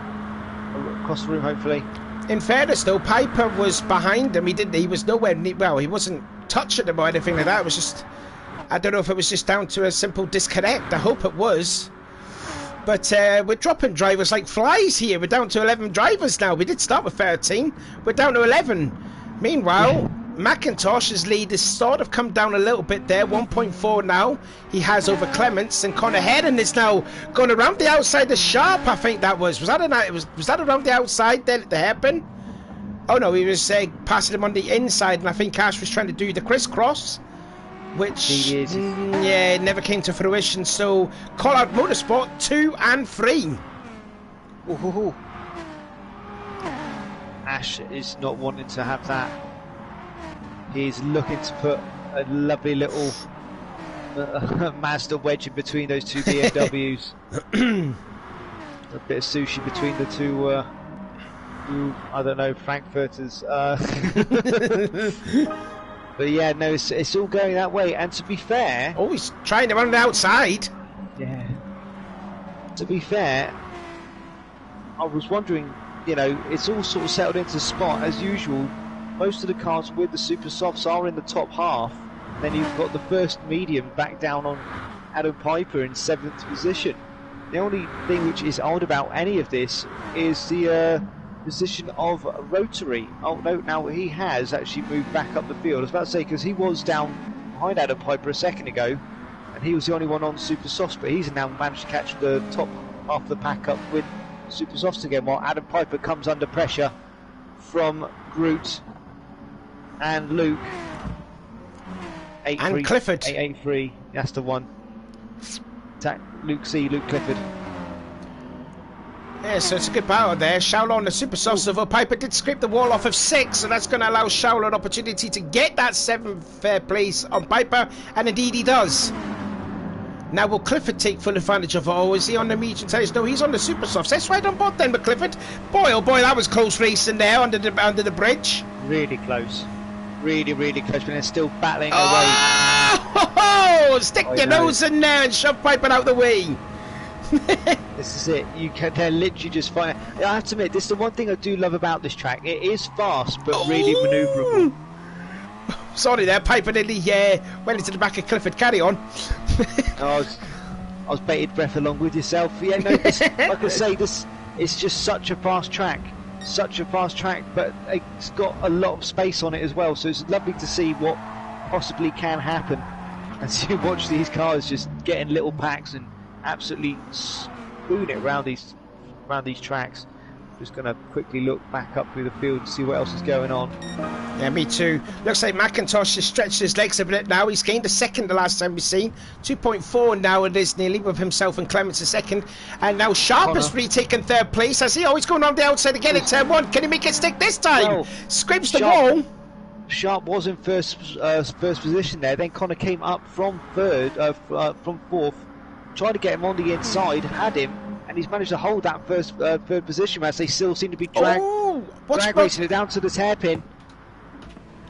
or across the room, hopefully. In fairness, though, Piper was behind him. He was nowhere near. Well, he wasn't touching him or anything like that. It was just, I don't know if it was just down to a simple disconnect. I hope it was. But we're dropping drivers like flies here. We're down to 11 drivers now. We did start with 13. We're down to 11. Meanwhile, McIntosh's lead has sort of come down a little bit there. 1.4 now. He has over Clements, and Connor Heron is now going around the outside of Sharp. I think that was. Was that around the outside there at the hairpin? Oh no, he was passing him on the inside, and I think Ash was trying to do the crisscross, which yeah, never came to fruition. So call out Motorsport 2 and 3. Ooh. Ash is not wanting to have that. He's looking to put a lovely little Mazda wedge in between those 2 BMWs. A bit of sushi between the two, I don't know, Frankfurters. But yeah, no, it's all going that way. And to be fair... Oh, he's trying to run the outside. Yeah. To be fair, I was wondering, you know, it's all sort of settled into spot as usual. Most of the cars with the super softs are in the top half. Then you've got the first medium back down on Adam Piper in 7th position. The only thing which is odd about any of this is the position of Rotary. Oh no, now he has actually moved back up the field. I was about to say, because he was down behind Adam Piper a second ago, and he was the only one on Super Softs, but he's now managed to catch the top half of the pack up with Super Softs again, while Adam Piper comes under pressure from Groot and Luke. And Clifford. 883, that's the one. Luke Clifford. Yeah, so it's a good battle there. Shaula on the Super Softs, although Piper did scrape the wall off of 6, so that's going to allow Shaula an opportunity to get that 7th place on Piper, and indeed he does. Now will Clifford take full advantage of it, or is he on the medium tires? No, he's on the Super Softs. That's right on board then with Clifford. Boy, oh boy, that was close racing there under the bridge. Really close. Really, really close, but they're still battling away. Oh, stick your nose in there and shove Piper out the way. This is it. They're literally just fine. I have to admit, this is the one thing I do love about this track. It is fast, but really manoeuvrable. Sorry there, Piper nearly went into the back of Clifford. Carry on. I was bated breath along with yourself. Yeah, no, like I say, this it's just such a fast track. Such a fast track, but it's got a lot of space on it as well, so it's lovely to see what possibly can happen as you watch these cars just getting little packs and absolutely spoon it around these tracks. Just going to quickly look back up through the field and see what else is going on. Yeah, me too. Looks like McIntosh has stretched his legs a bit now. He's gained a second the last time we've seen. 2.4 now it is nearly, with himself and Clements a second. And now Sharp has retaken 3rd place. As he always going on the outside again at turn 1. Can he make it stick this time? Well, scrapes the wall. Sharp was in first position there. Then Connor came up from 4th. Tried to get him on the inside, had him, and he's managed to hold that third position as they still seem to be drag racing it down to this hairpin.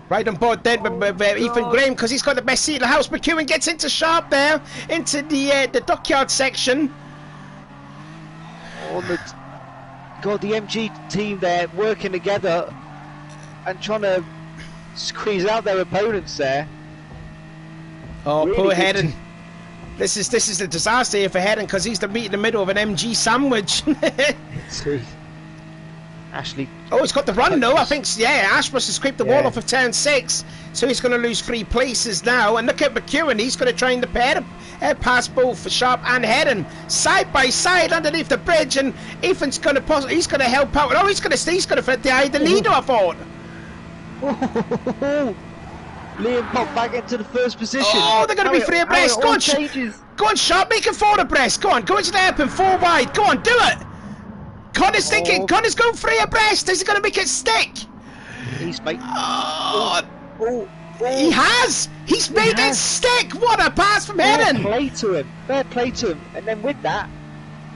Right on board then with Ethan Graham, because he's got the best seat in the house. McEwen gets into Sharp there, into the dockyard section. The MG team there working together and trying to squeeze out their opponents there. Oh, really poor Hedden. This is a disaster here for Hedden, because he's the meat in the middle of an MG sandwich. Ashley. Oh, he's got the run though. I think, yeah, Ash must have scraped the wall off of turn 6, so he's going to lose 3 places now. And look at McEwen, he's going to try and pass both for Sharp and Hedden side by side underneath the bridge, and Ethan's going to he's going to help out. Oh, he's going to fit the leader, I thought. Liam popped back into the first position. Oh, they're going to be 3 abreast. Go on, go on, Sharp, make it 4 abreast. Go on, go into the hairpin, 4 wide. Go on, do it. Connor's thinking. Connor's going 3 abreast. Is he going to make it stick? He's made. He has. He's made it stick. What a pass from Hedden. Fair play to him. And then with that,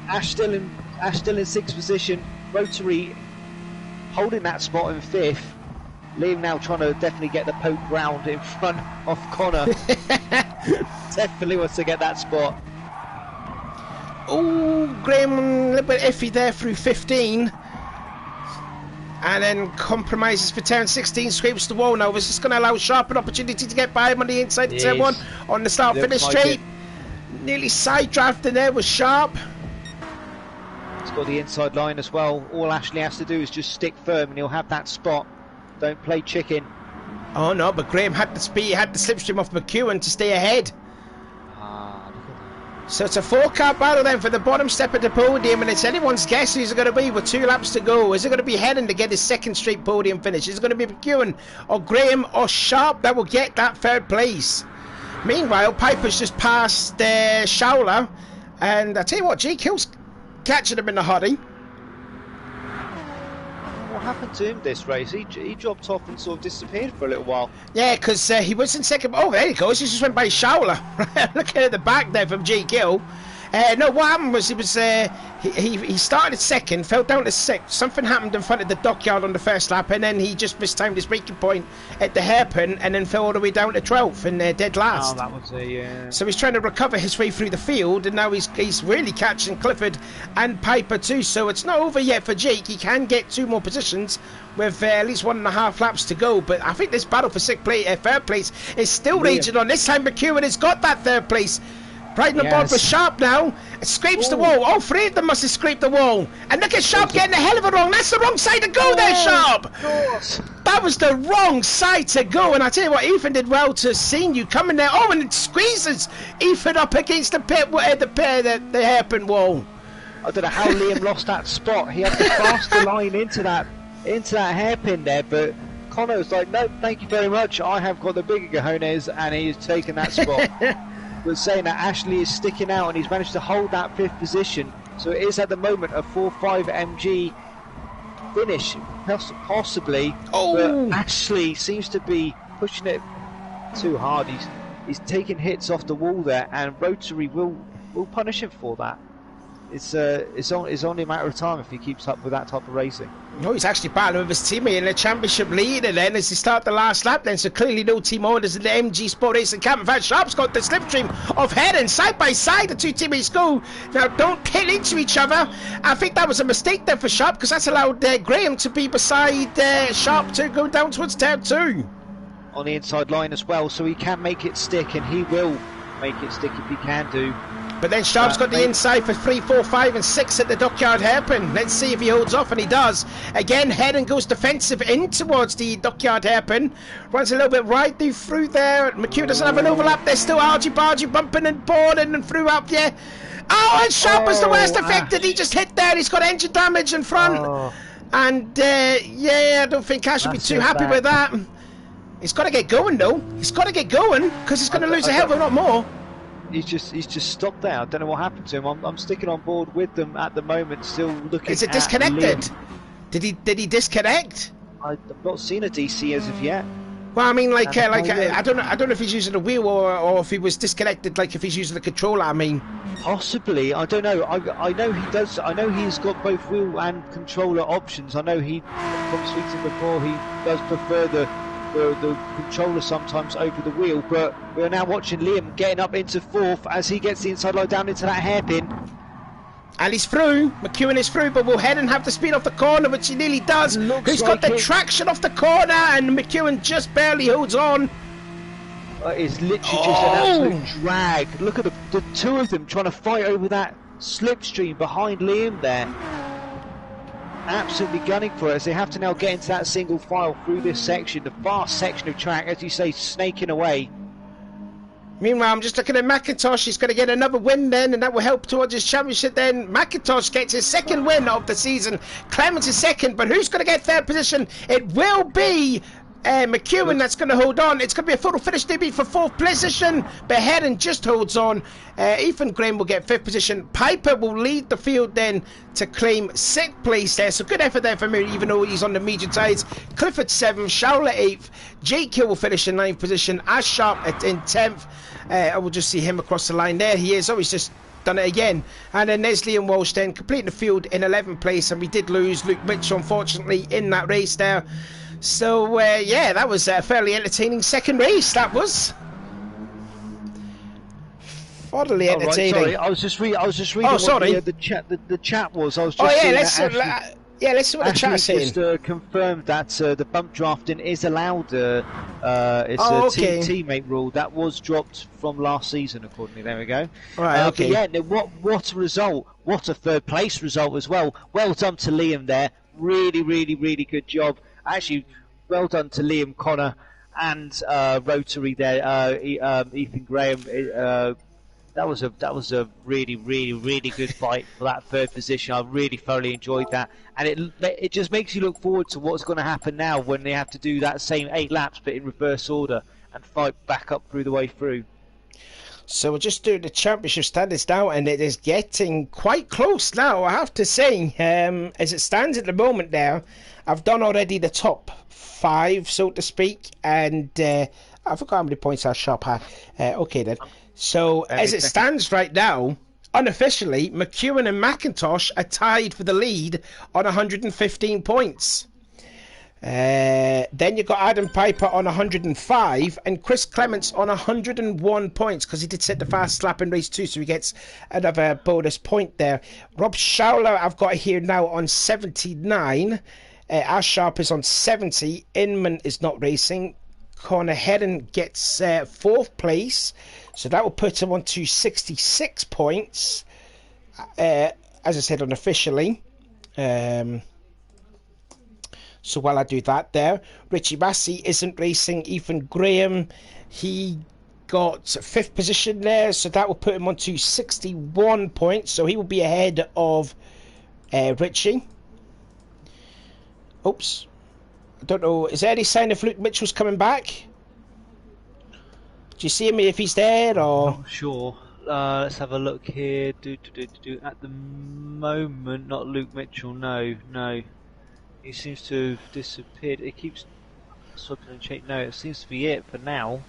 Ash still in 6th position. Rotary holding that spot in 5th. Liam now trying to definitely get the poke round in front of Connor. Definitely wants to get that spot. Oh, Graham a little bit iffy there through 15. And then compromises for turn 16, scrapes the wall now. Is this going to allow Sharp an opportunity to get by him on the inside of turn 1 on the start finish straight? Nearly side drafting there was Sharp. He's got the inside line as well. All Ashley has to do is just stick firm and he'll have that spot. Don't play chicken. Oh no, but Graham had the speed, had the slipstream off McEwen to stay ahead. So it's a 4-car battle then for the bottom step of the podium, and it's anyone's guess who's it going to be with 2 laps to go. Is it going to be Hedden to get his 2nd straight podium finish? Is it going to be McEwen or Graham or Sharp that will get that 3rd place? Meanwhile, Piper's just passed Shaula, and I tell you what, Jake Hill's catching him in a hurry. What happened to him this race? He dropped off and sort of disappeared for a little while. Yeah, because he was in 2nd. Oh, there he goes. He just went by Shaula. Looking at the back there from Jake Hill. No, what happened was he started 2nd, fell down to 6th. Something happened in front of the dockyard on the 1st lap, and then he just mistimed his braking point at the hairpin, and then fell all the way down to 12th and dead last. Oh, that was So he's trying to recover his way through the field, and now he's really catching Clifford and Piper too. So it's not over yet for Jake. He can get 2 more positions with at least 1.5 laps to go. But I think this battle for 3rd place is still raging on. This time McEwen has got that 3rd place. Riding on board with Sharp now. It scrapes the wall. All three of them must have scraped the wall. And look at Sharp getting a hell of a wrong. That's the wrong side to go there, Sharp. That was the wrong side to go. And I tell you what, Ethan did well to have seen you coming there. Oh, and it squeezes Ethan up against the hairpin wall. I don't know how Liam lost that spot. He had to fast the line into that hairpin there, but Connor was like, no, thank you very much. I have got the bigger cojones, and he has taken that spot. But saying that Ashley is sticking out, and he's managed to hold that 5th position. So it is at the moment a 4.5 MG finish, possibly. But Ashley seems to be pushing it too hard. He's taking hits off the wall there, and Rotary will punish him for that. It's only a matter of time if he keeps up with that type of racing. No, he's actually battling with his teammate in the championship leader then as they start the last lap then, so clearly no team orders in the MG Sport Racing Camp. In fact, Sharp's got the slipstream of Heron side by side. The two teammates go. Now, don't hit into each other. I think that was a mistake there for Sharp, because that's allowed Graham to be beside Sharp to go down towards turn 2. On the inside line as well, so he can make it stick, and he will make it stick if he can do. But then Sharp's got the inside for 3, 4, 5 and 6 at the Dockyard Hairpin. Let's see if he holds off, and he does. Again, Heron goes defensive in towards the Dockyard Hairpin. Runs a little bit right through there. McHugh doesn't have an overlap. There's still argy-bargy bumping and boarding and through up there. Oh, and Sharp was the worst affected. He just hit there. He's got engine damage in front. And, yeah, I don't think Ash will be too happy with that. He's got to get going, though. He's got to get going, because he's going to lose a hell of a lot more. He's just stopped there. I don't know what happened to him. I'm sticking on board with them at the moment, still looking. Is it disconnected? Did he disconnect? I've not seen a DC as of yet. Well, I mean, I don't know if he's using a wheel or if he was disconnected, like if he's using the controller. I mean, possibly. I don't know. I know he does. I know he's got both wheel and controller options. I know from speaking to him before, he does prefer the controller sometimes over the wheel, but we're now watching Liam getting up into 4th as he gets the inside line down into that hairpin. And he's through. McEwen is through, but will Heron have the speed off the corner, which he nearly does. He's got the traction off the corner, and McEwen just barely holds on. It's literally just an absolute drag. Look at the two of them trying to fight over that slipstream behind Liam there. Absolutely gunning for us. They have to now get into that single file through this section, the vast section of track, as you say, snaking away. Meanwhile, I'm just looking at McIntosh. He's going to get another win then, and that will help towards his championship then. McIntosh gets his 2nd win of the season. Clements is 2nd, but who's going to get 3rd position? It will be McEwen that's going to hold on. It's going to be a photo finish debut for 4th position, but Heron just holds on. Ethan Graham will get 5th position. Piper will lead the field then to claim 6th place there. So good effort there for me, even though he's on the medium tides. Clifford 7th, Showler 8th. Jake Hill will finish in 9th position. Ash Sharp in 10th. I will just see him across the line there. He is. Oh, he's just done it again. And then Nestle and Walsh then completing the field in 11th place. And we did lose Luke Mitchell, unfortunately, in that race there. So yeah, that was a fairly entertaining 2nd race. That was thoroughly entertaining. Right, sorry, I was just reading. Oh, sorry. What the chat was. I was just. Oh yeah, let's see what the chat's saying. Just confirmed that the bump drafting is allowed. It's a teammate rule that was dropped from last season, accordingly. There we go. Right. Okay. But yeah, what a result! What a 3rd place result as well. Well done to Liam there. Really, really, really good job. Actually, well done to Liam, Connor, and Rotary there. Ethan Graham. That was a really, really, really good fight for that 3rd position. I really thoroughly enjoyed that, and it just makes you look forward to what's going to happen now when they have to do that same 8 laps but in reverse order and fight back up through the way through. So we're just doing the championship standards now, and it is getting quite close now, I have to say. As it stands at the moment there, I've done already the top 5, so to speak, and I forgot how many points our Sharp had. Okay then. So as it stands right now, unofficially, McEwen and McIntosh are tied for the lead on 115 points. Then you've got Adam Piper on 105 and Chris Clements on 101 points because he did set the fast lap in race 2, so he gets another bonus point there. Rob Schauler I've got here now on 79. Ash Sharp is on 70. Inman is not racing. Connor Heron gets 4th place. So that will put him on to 66 points, as I said, unofficially. So while I do that there, Richie Massey isn't racing. Ethan Graham, he got 5th position there, so that will put him on to 61 points. So he will be ahead of Richie. Oops. I don't know. Is there any sign of Luke Mitchell's coming back? Do you see him if he's there, or? Not sure. Let's have a look here. At the moment, not Luke Mitchell. No. He seems to have disappeared. It keeps swapping and changing. No, it seems to be it for now.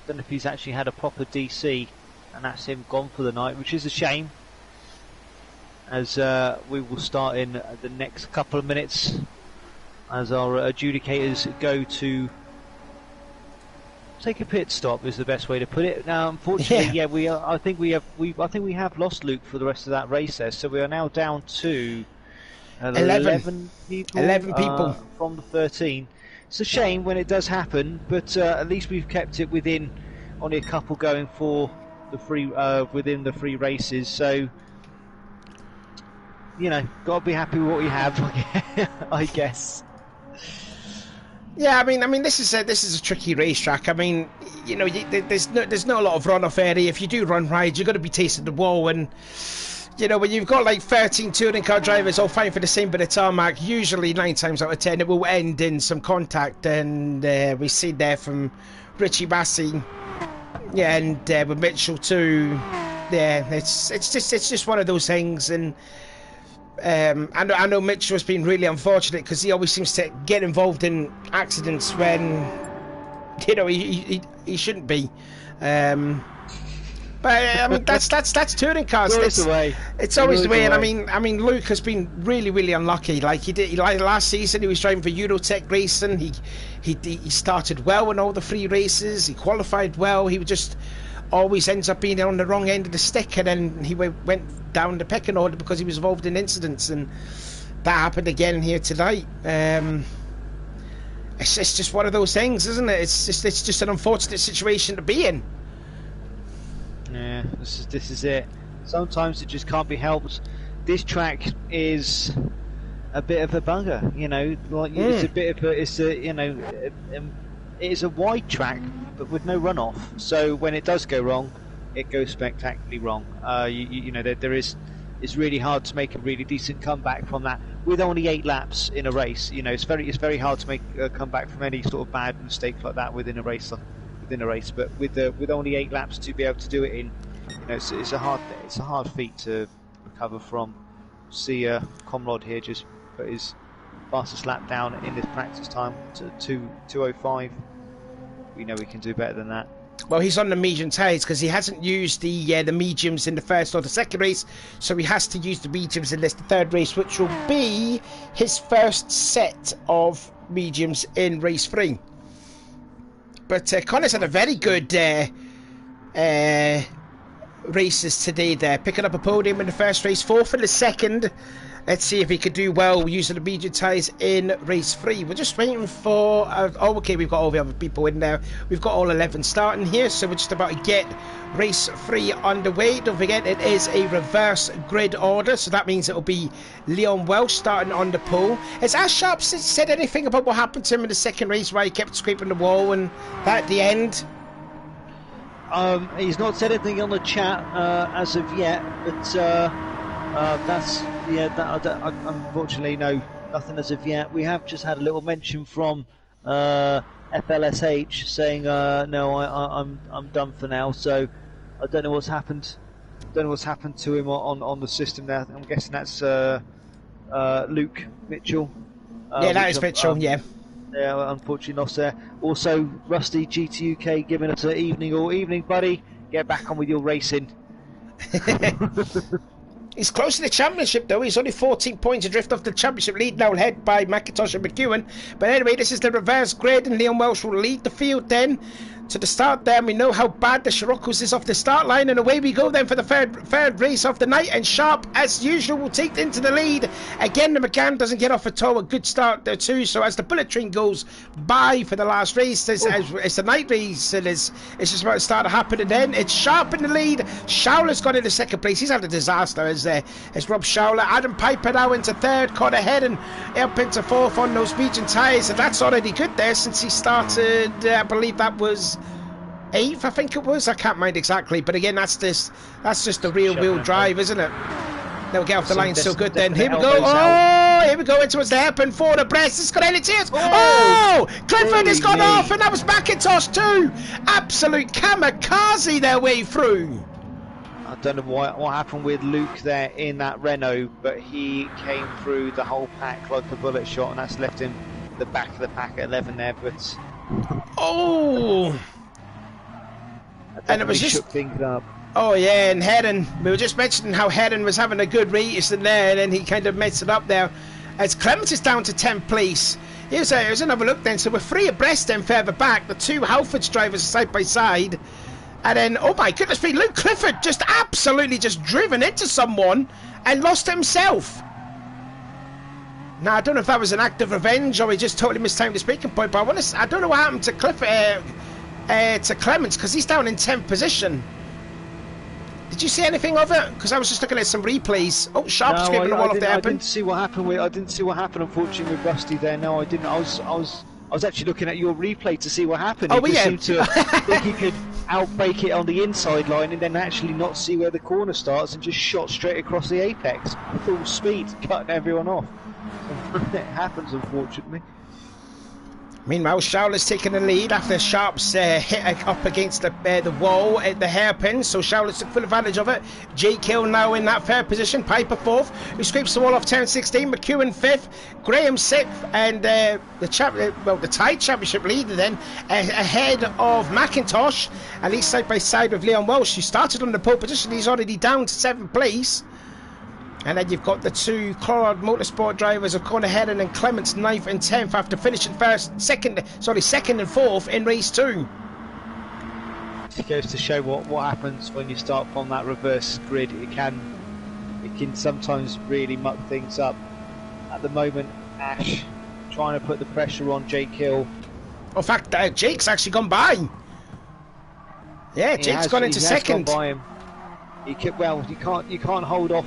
Don't know if he's actually had a proper DC, and that's him gone for the night, which is a shame. As we will start in the next couple of minutes, as our adjudicators go to take a pit stop, is the best way to put it. Now, unfortunately, I think we have lost Luke for the rest of that race there. So we are now down to 11 people. 11 people from the 13. It's a shame when it does happen, but at least we've kept it within only a couple going for the free within the free races. So got to be happy with what we have, I guess. Yeah, I mean, this is a tricky racetrack. I mean, there's not a lot of runoff area. If you do run rides, you're going to be tasting the wall, and when you've got like 13 touring car drivers all fighting for the same bit of tarmac, usually 9 times out of 10 it will end in some contact, and we see there from Richie Massey, and with Mitchell too. Yeah, it's just one of those things, and I know Mitchell has been really unfortunate because he always seems to get involved in accidents when he shouldn't be. But I mean, that's touring cars. It's always the way. It's always the way. And I mean, Luke has been really unlucky. Like last season, he was driving for Eurotech Racing. He started well in all the free races. He qualified well. He just always ends up being on the wrong end of the stick, and then he went down the pecking order because he was involved in incidents, and that happened again here tonight. It's just one of those things, isn't it? It's just an unfortunate situation to be in. Yeah, this is it. Sometimes it just can't be helped. This track is a bit of a bugger, It's a bit of it is a wide track, but with no runoff. So when it does go wrong, it goes spectacularly wrong. It's really hard to make a really decent comeback from that with only 8 laps in a race. It's very hard to make a comeback from any sort of bad mistake like that within a race. But with only 8 laps to be able to do it in, it's a hard feat to recover from. See Comrade here just put his fastest lap down in this practice time to 2:05. We know we can do better than that. Well, he's on the medium tyres because he hasn't used the mediums in the first or the second race, so he has to use the mediums in this the third race, which will be his first set of mediums in race 3. But Connor's had a very good races today there, picking up a podium in the first race, 4th in the second. Let's see if he could do well using the medium tyres in race 3. We're just waiting for... okay, we've got all the other people in there. We've got all 11 starting here, so we're just about to get race 3 underway. Don't forget, it is a reverse grid order, so that means it'll be Leon Welsh starting on the pole. Has Ash Sharp said anything about what happened to him in the second race, why he kept scraping the wall and that at the end? He's not said anything on the chat as of yet, but that's... unfortunately, no, nothing as of yet. We have just had a little mention from FLSH saying, "No, I'm done for now." So I don't know what's happened. Don't know what's happened to him on the system there. I'm guessing that's Luke Mitchell. Yeah, that is Mitchell. Yeah, unfortunately lost there. Also, Rusty GTUK giving us an evening, buddy. Get back on with your racing. He's close to the championship though. He's only 14 points adrift off the championship lead now, led by McIntosh and McEwen. But anyway, this is the reverse grid, and Leon Welsh will lead the field then. to the start there. We know how bad the Scirocco's is off the start line, and away we go then for the third race of the night, and Sharp as usual will take into the lead again. The McGann doesn't get off at all, a good start there too. So as the bullet train goes by for the last race, as the night race, it's just about to start happening then. It's Sharp in the lead. Schauler's got into second place. He's had a disaster as Rob Schauler. Adam Piper now into third, Connor Heron up into fourth on those medium tyres, and that's already good there since he started, I believe that was 8th, I think it was. I can't mind exactly, but again, that's just the real wheel drive, isn't it? They'll get off the line so good then. Here we go. Oh, here we go into what's the happen for the breast. It's got any tears. Oh, Clifford has gone off, and that was McIntosh too. Absolute kamikaze their way through. I don't know what happened with Luke there in that Renault, but he came through the whole pack like a bullet shot, and that's left him the back of the pack at 11 there. But oh, and it was just shook things up. Oh yeah, and Heron, we were just mentioning how Heron was having a good race in there, and then he kind of messed it up there. As Clements is down to 10th place. Here's another look then. So we're 3 abreast then further back. The 2 Halfords drivers side by side. And then, oh my goodness me, Luke Clifford just absolutely just driven into someone and lost himself. Now, I don't know if that was an act of revenge or he just totally mistimed his braking point, but I don't know what happened to Clifford, to Clements, because he's down in 10th position. Did you see anything of it? Because I was just looking at some replays. Oh, Sharp scraping the wall off the hairpin. I didn't see what happened. I didn't see what happened, unfortunately, with Rusty there. No, I didn't. I was actually looking at your replay to see what happened. Oh, he seemed to think he could outbrake it on the inside line and then actually not see where the corner starts and just shot straight across the apex, full speed, cutting everyone off. It happens, unfortunately. Meanwhile, Schauler's taking the lead after Sharp's hit up against the wall at the hairpin, so Schauler took full advantage of it. Jake Hill now in that third position, Piper 4th, who scrapes the wall off turn 16, McEwen 5th, Graham 6th, and the tied championship leader then ahead of McIntosh, and he's side by side with Leon Welsh, who started on the pole position. He's already down to 7th place. And then you've got the 2 Colorado Motorsport drivers of Connor Heron and Clements 9th and 10th after finishing second and 4th in race 2. It goes to show what happens when you start from that reverse grid. It can sometimes really muck things up. At the moment, Ash trying to put the pressure on Jake Hill. In fact, Jake's actually gone by. Yeah, Jake's gone into second. Gone by him. You can't hold off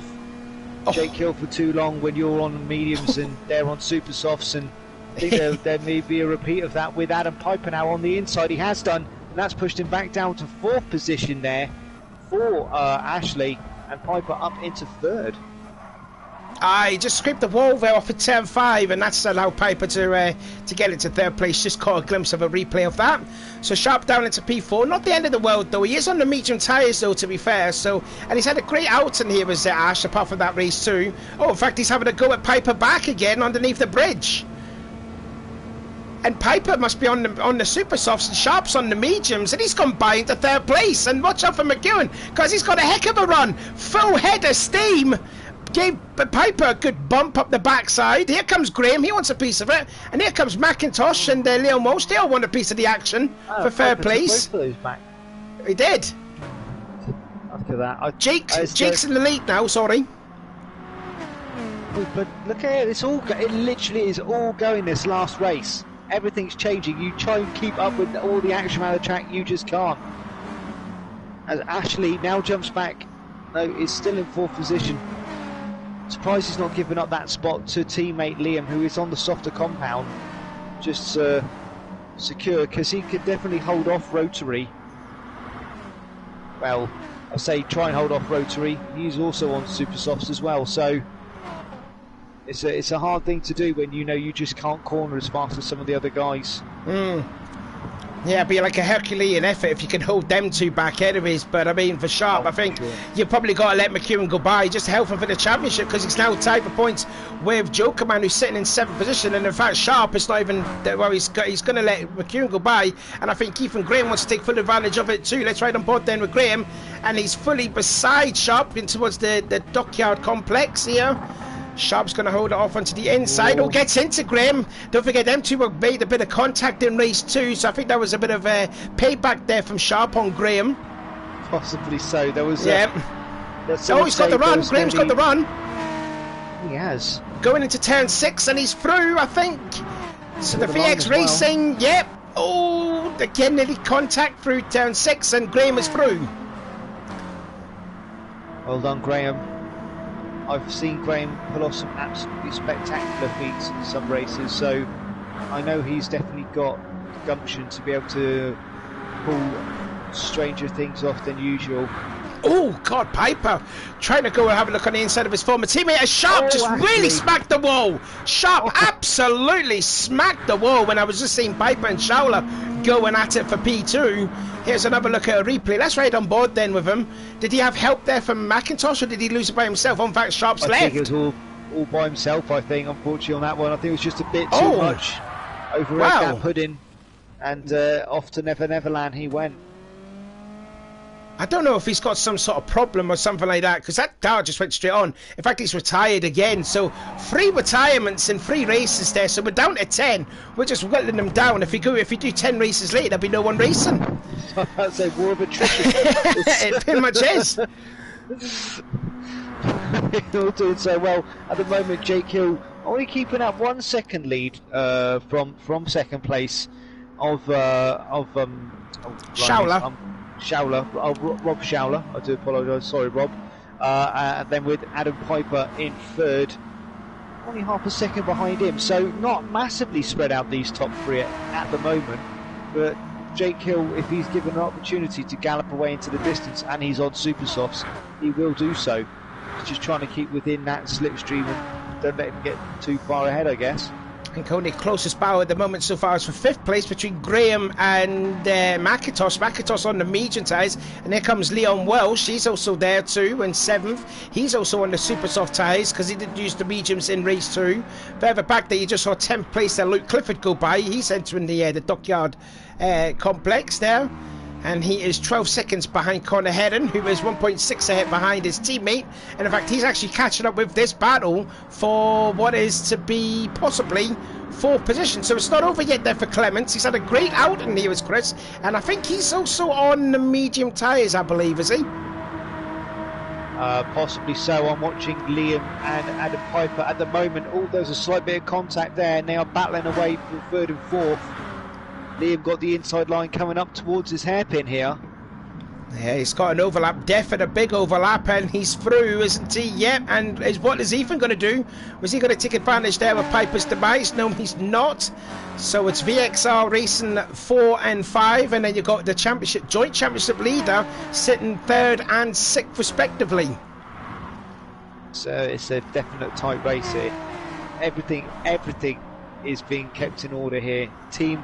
Jake Hill for too long when you're on mediums and they're on super softs, and I think there may be a repeat of that with Adam Piper now on the inside. He has done, and that's pushed him back down to 4th position there for Ashley, and Piper up into 3rd. He just scraped the wall there off at turn 5, and that's allowed Piper to get into 3rd place. Just caught a glimpse of a replay of that. So Sharp down into P4. Not the end of the world though. He is on the medium tyres though, to be fair. So, and he's had a great outing here as Ash, apart from that race too. Oh, in fact, he's having a go at Piper back again underneath the bridge. And Piper must be on the super softs, and Sharp's on the mediums, and he's gone by into 3rd place. And watch out for McEwen, because he's got a heck of a run. Full head of steam. Gave Piper a good bump up the backside. Here comes Graham, he wants a piece of it. And here comes McIntosh and Leon Walsh. They all want a piece of the action for 3rd place. He did. After that, Jake's in the lead now, sorry. But look at it, it literally is all going this last race. Everything's changing. You try and keep up with all the action around the track, you just can't. As Ashley now jumps back, no, is still in 4th position. Surprised he's not given up that spot to teammate Liam, who is on the softer compound, just secure, because he could definitely hold off Rotary. Well, I say try and hold off Rotary. He's also on super softs as well, so it's a hard thing to do when you know you just can't corner as fast as some of the other guys. Yeah, it'd be like a Herculean effort if you can hold them 2 back anyways, but I mean, for Sharp, I think you've probably got to let McEwen go by just to help him for the championship, because he's now tied for points with Jokerman, who's sitting in 7th position, and in fact Sharp is not even, well, he's going to let McEwen go by, and I think Ethan Graham wants to take full advantage of it too. Let's ride on board then with Graham, and he's fully beside Sharp in towards the dockyard complex here. Sharp's going to hold it off onto the inside. Oh, gets into Graham. Don't forget, them two have made a bit of contact in race 2, so I think that was a bit of a payback there from Sharp on Graham. Possibly so. There was. Yeah. Oh, he's got the run. Graham's got the run. He has. Going into turn 6, and he's through, I think. So the VX Racing, yep. Oh, again, nearly contact through turn 6, and Graham is through. Well done, Graham. I've seen Graham pull off some absolutely spectacular feats in some races, so I know he's definitely got gumption to be able to pull stranger things off than usual. Oh, God, Piper trying to go and have a look on the inside of his former teammate. Sharp just really smacked the wall. Sharp absolutely smacked the wall when I was just seeing Piper and Schauler going at it for P2. Here's another look at a replay. Let's ride on board then with him. Did he have help there from McIntosh, or did he lose it by himself? In fact, Sharp's left. I think it was all by himself, I think, unfortunately, on that one. I think it was just a bit too much over that pudding, and off to Never Neverland he went. I don't know if he's got some sort of problem or something like that, because that car just went straight on. In fact, he's retired again. So 3 retirements in 3 races there. So we're down to 10. We're just whittling them down. If we do 10 races late, there'll be no one racing. That's a war of attrition. It pretty much is. All doing so well at the moment. Jake Hill only keeping up 1 second lead from second place of Schauler. Rob Schauler, I do apologise, sorry Rob. And then with Adam Piper in third, only half a second behind him, so not massively spread out these top 3 at the moment, but Jake Hill, if he's given an opportunity to gallop away into the distance and he's on super softs, he will do so. He's just trying to keep within that slipstream and don't let him get too far ahead, I guess. And only closest battle at the moment so far is for 5th place between Graham and McIntosh. McIntosh on the medium tyres, and here comes Leon Welsh. He's also there too in 7th. He's also on the super soft tyres because he didn't use the mediums in race 2. Further back there, you just saw 10th place there, Luke Clifford go by. He's entering the Dockyard complex there. And he is 12 seconds behind Connor Heron, who is 1.6 ahead behind his teammate. And in fact, he's actually catching up with this battle for what is to be possibly 4th position. So it's not over yet there for Clements. He's had a great outing here as Chris. And I think he's also on the medium tyres, I believe, is he? Possibly so. I'm watching Liam and Adam Piper at the moment. Oh, there's a slight bit of contact there, and they are battling away for 3rd and 4th. Liam got the inside line coming up towards his hairpin here. Yeah, he's got an overlap, definite a big overlap, and he's through, isn't he? Yep, and what is Ethan going to do? Was he going to take advantage there of Piper's demise? No, he's not. So it's VXR racing 4 and 5, and then you've got the championship, joint championship leader sitting 3rd and 6th respectively. So it's a definite tight race here. Everything is being kept in order here. Team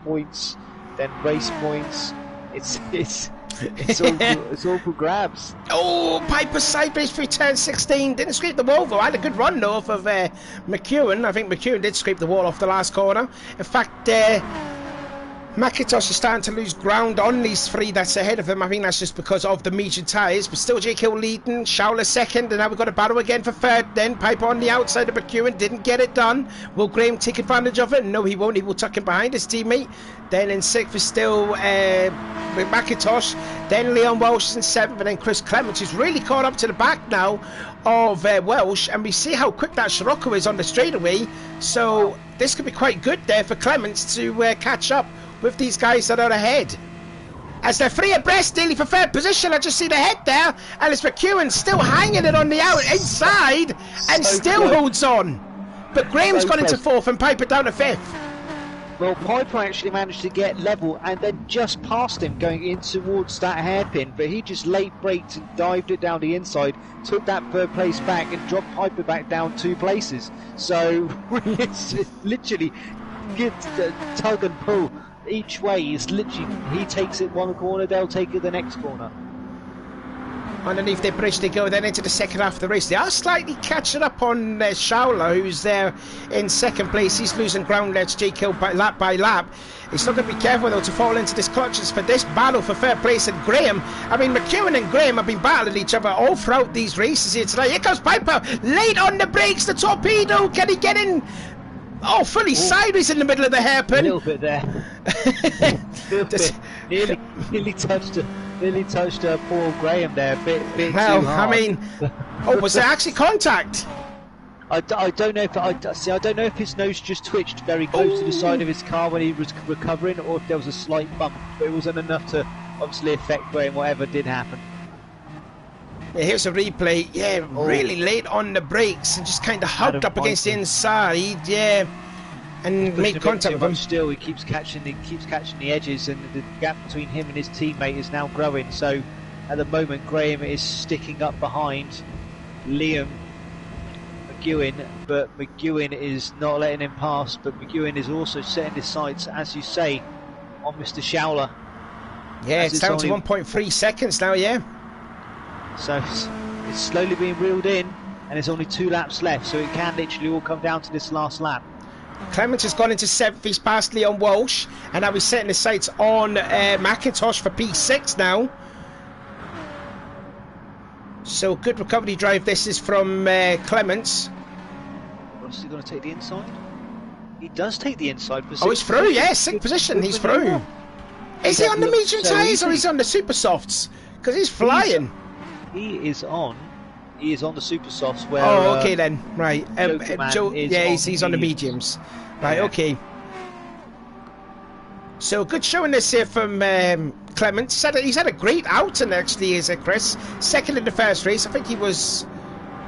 points, then race points. It's all for grabs. Oh, Piper sideways through turn 16. Didn't scrape the wall though. I had a good run though off of McEwen. I think McEwen did scrape the wall off the last corner. In fact, McIntosh is starting to lose ground on these 3 that's ahead of him. I think that's just because of the medium tyres, but still Jake Hill leading, Schauler 2nd, and now we've got a battle again for 3rd. Then Piper on the outside of McEwen, didn't get it done. Will Graham take advantage of it? No, he won't. He will tuck him behind his teammate. Then in 6th is still McIntosh. Then Leon Welsh in 7th, and then Chris Clements, who's really caught up to the back now of Welsh, and we see how quick that Scirocco is on the straightaway. So this could be quite good there for Clements to catch up with these guys that are ahead. As they're 3 abreast, nearly for 3rd position. I just see the head there, and it's McEwen still hanging it on the inside, and still holds on. But Graham's gone into 4th and Piper down to 5th. Well, Piper actually managed to get level and then just passed him going in towards that hairpin, but he just late braked and dived it down the inside, took that 3rd place back and dropped Piper back down 2 places. So it's literally good tug and pull each way. Is literally, he takes it one corner, they'll take it the next corner. Underneath the bridge they go, then into the second half of the race. They are slightly catching up on Schauler, who's there in second place. He's losing ground, let's JK by lap. He's not going to be careful though to fall into this clutches for this battle for third place. And Graham, I mean McEwen and Graham have been battling each other all throughout these races here tonight. Here comes Piper, late on the brakes, the torpedo, can he get in? Oh, fully sideways in the middle of the hairpin. A little bit there. Nearly touched poor Graham there. A bit too hard. I mean, was there actually contact? I don't know if I don't know if his nose just twitched very close to the side of his car when he was recovering, or if there was a slight bump. But it wasn't enough to obviously affect Graham. Whatever did happen. Yeah, here's a replay. Yeah, really late on the brakes and just kind of hugged up against the inside. Yeah, and made contact with him. Still, he keeps catching the edges, and the gap between him and his teammate is now growing. So, at the moment, Graham is sticking up behind Liam McEwen, but McEwen is not letting him pass. But McEwen is also setting his sights, as you say, on Mr. Schauler. Yeah, it's down to 1.3 seconds now. Yeah. So it's slowly being reeled in, and there's only 2 laps left, so it can literally all come down to this last lap. Clements has gone into 7th, he's passed Leon Walsh, and now he's setting his sights on McIntosh for P6 now. So good recovery drive this is from Clements. Is he going to take the inside? He does take the inside position. Oh, he's through, yeah, 6th position, he's through. Is he on the medium tyres or is he on the super softs? Because he's flying. He is on the super softs where. Oh, okay then, right. Joe, yeah, he's on the mediums. Right, yeah. Okay. So good showing this here from Clements. He's had a great outing actually, is it, Chris? Second in the first race. I think he was.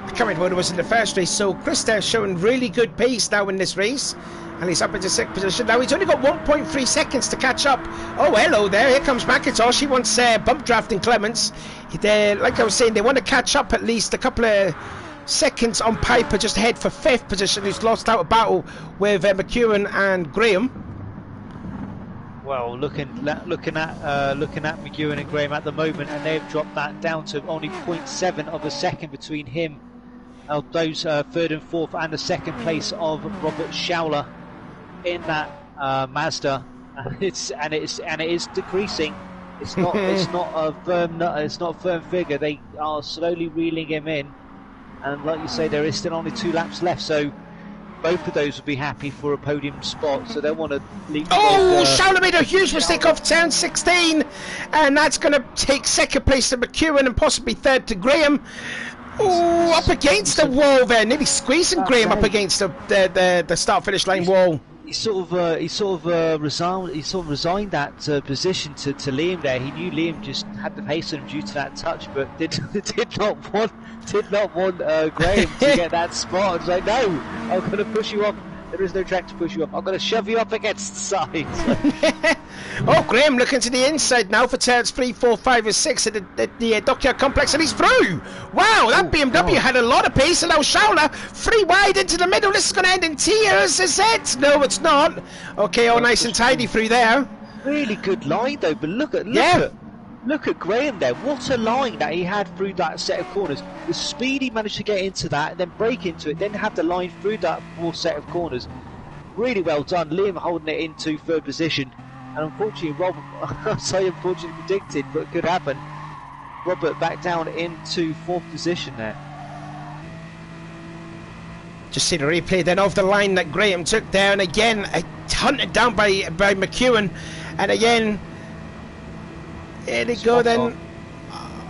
I can't remember what it was in the first race. So Chris there showing really good pace now in this race. And he's up into 6th position. Now he's only got 1.3 seconds to catch up. Oh, hello there. Here comes McIntosh. He wants bump drafting Clements. Like I was saying, they want to catch up at least a couple of seconds on Piper, just ahead for 5th position, who's lost out a battle with McEwen and Graham. Well, looking at McEwen and Graham at the moment, and they've dropped that down to only 0.7 of a second between him. Those 3rd and 4th, and the 2nd place of Robert Schauler in that Mazda, and it is decreasing. It's not a firm figure. They are slowly reeling him in, and like you say, there is still only 2 laps left. So both of those would be happy for a podium spot. So they want to leap. Oh, Schauler made a huge mistake off turn 16, and that's going to take 2nd place to McEwen and possibly 3rd to Graham. Oh, up against the wall there, nearly squeezing Graham up against the start-finish line wall. He sort of resigned that position to Liam there. He knew Liam just had the pace on him due to that touch, but did not want Graham to get that spot. It's like, no, I'm going to push you up. There is no track to push you up. I'm going to shove you up against the side. Oh, Graham looking to the inside now for turns 3, 4, 5 and 6 at the Dockyard Complex, and he's through. Wow, that BMW had a lot of pace, and now Schauler 3 wide into the middle. This is going to end in tears, is it? No, it's not. Okay, all nice and tidy through there. Really good line though, but look at Graham there. What a line that he had through that set of corners. The speed he managed to get into that, and then break into it, then have the line through that 4 set of corners. Really well done. Liam holding it into 3rd position. And unfortunately, Robert, I say unfortunately predicted, but it could happen. Robert back down into 4th position there. Just see the replay then of the line that Graham took there, and again hunted down by McEwen, and again here they go then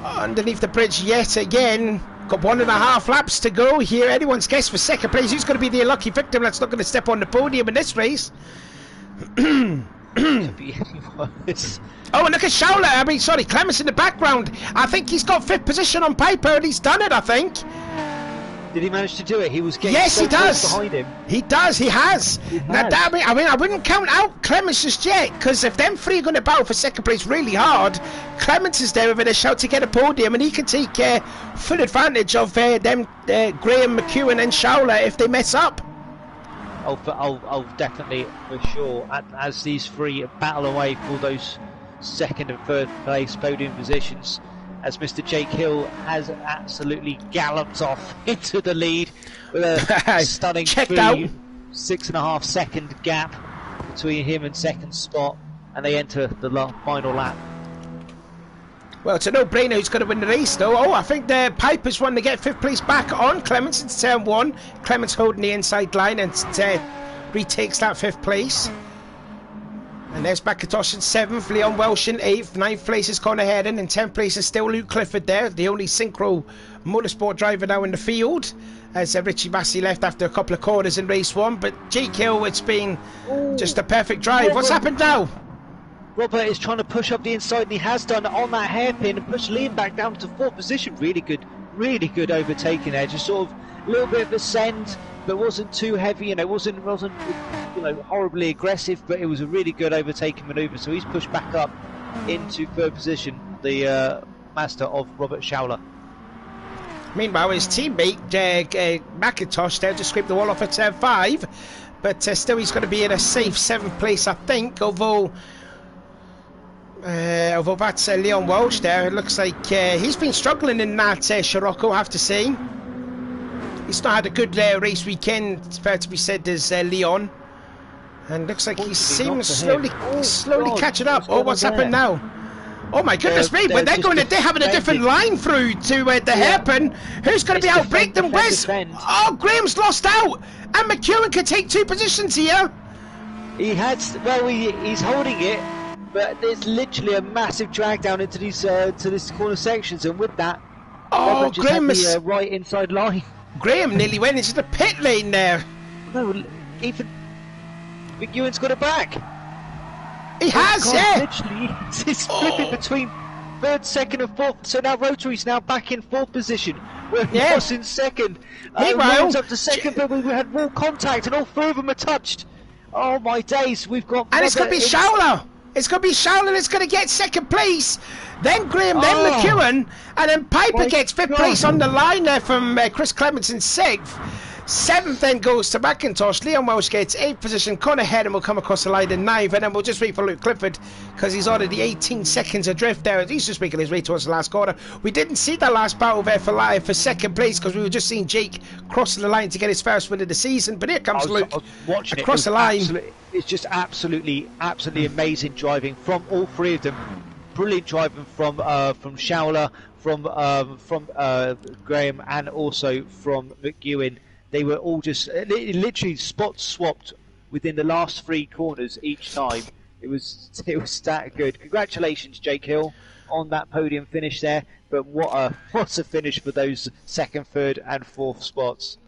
underneath the bridge yet again. Got 1.5 laps to go here. Anyone's guess for 2nd place. Who's going to be the unlucky victim that's not going to step on the podium in this race? Oh, and look at Schauler. Clements in the background. I think he's got 5th position on Piper, and he's done it, I think. Did he manage to do it? He was getting he does. Behind him. He does. He has. Now, I wouldn't count out Clements just yet, because if them 3 are going to battle for 2nd place really hard, Clements is there with a shout to get a podium, and he can take full advantage of them Graham, McEwen, and Schauler if they mess up. I'll definitely, for sure, as these 3 battle away for those 2nd and 3rd place podium positions. as Mr. Jake Hill has absolutely galloped off into the lead with a stunning 6.5 second gap between him and second spot, and they enter the final lap. Well, it's a no-brainer who's going to win the race, though. Oh, I think the Piper's won to get 5th place back on Clements in turn 1. Clements holding the inside line and retakes that 5th place. And there's McIntosh in 7th, Leon Welsh in 8th, 9th place is Connor Heron, and 10th place is still Luke Clifford there, the only synchro motorsport driver now in the field, as Richie Massey left after a couple of corners in race 1. But Jake Hill, it's been just a perfect drive. What's happened now? Robert is trying to push up the inside, and he has done on that hairpin and pushed Liam back down to 4th position. Really good overtaking there. Just sort of a little bit of ascend, but wasn't too heavy. You know, wasn't horribly aggressive, but it was a really good overtaking manoeuvre. So he's pushed back up into 3rd position, the master of Robert Schauler. Meanwhile, his teammate McIntosh there just scraped the wall off at turn 5, but still he's going to be in a safe 7th place, I think, although that's Leon Walsh there. It looks like he's been struggling in that Scirocco, I have to say. He's not had a good race weekend, it's fair to be said, as Leon. And looks like he seems slowly catching up. Oh, what's happened now? Oh my goodness me, they're having a different line through to the hairpin. Who's going to be outbrake them? Oh, Graham's lost out! And McEwen could take 2 positions here. He's holding it, but there's literally a massive drag down into these to this corner sections, and with that, Graham is the right inside line. Graham nearly went into the pit lane there. No, even McEwen's got it back. He has, yeah. Literally, he's flipping between 3rd, 2nd, and 4th. So now Rotary's now back in 4th position, where he was in 2nd. Meanwhile, up to 2nd, but we had more contact, and all 3 of them are touched. Oh my days, we've got. And it's going to be Schauler. It's going to be Schauler that's going to get 2nd place. Then Graham, then McEwen, and then Piper gets 5th place on the line there from Chris Clements in 6th. 7th then goes to McIntosh. Leon Welsh gets 8th position. Connor Heron will come across the line in 9th, and then we'll just wait for Luke Clifford because he's already 18 seconds adrift there. He's just making his way towards the last corner. We didn't see that last battle there for 2nd place because we were just seeing Jake crossing the line to get his first win of the season. But here comes Luke across the line. It's just absolutely amazing driving from all 3 of them. Brilliant driving from Schauler, from Graham, and also from McEwen. They were all just literally spot swapped within the last 3 corners each time. It was that good. Congratulations, Jake Hill, on that podium finish there. But what a finish for those 2nd, 3rd, and 4th spots.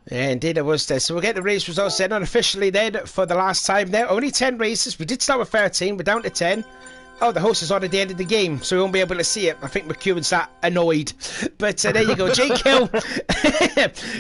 Yeah, indeed it was there. So we'll get the race results then unofficially then for the last time there. Only 10 races. We did start with 13. We're down to 10. Oh, the host is on at the end of the game, so we won't be able to see it. I think McEwen's that annoyed. But there you go, Jake Hill.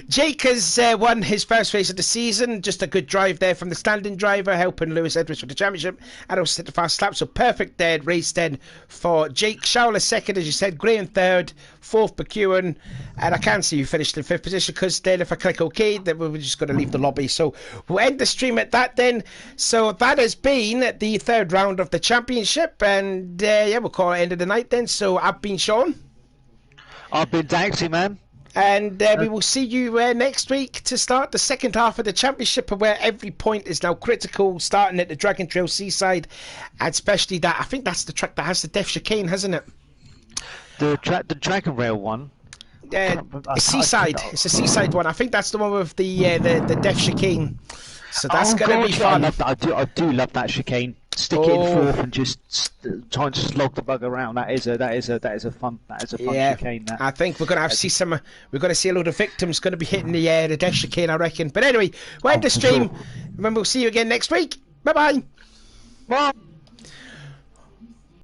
Jake has won his first race of the season. Just a good drive there from the standing driver, helping Lewis Edwards with the championship. And also hit the fast lap, so perfect race then for Jake. Schauler 2nd, as you said. Graham 3rd, 4th McEwen. And I can't see who finished in 5th position because then if I click OK, then we're just going to leave the lobby. So we'll end the stream at that then. So that has been the 3rd round of the championship. And we'll call it end of the night then. So I've been Sean. I've been Daxy, man. And we will see you next week to start the 2nd half of the championship, where every point is now critical, starting at the Dragon Trail Seaside, and especially that. I think that's the track that has the Death Chicane, hasn't it? The Dragon Rail one. It's Seaside. It's a Seaside one. I think that's the one with the Death Chicane. So that's going to be fun. I do love that chicane. Stick it in 4th and just try and slog the bug around. That is a fun chicane. That. I think we're going to we're going to see a load of victims going to be hitting the Death Chicane, I reckon. But anyway, we'll end the stream. Sure. And we'll see you again next week. Bye bye. Bye.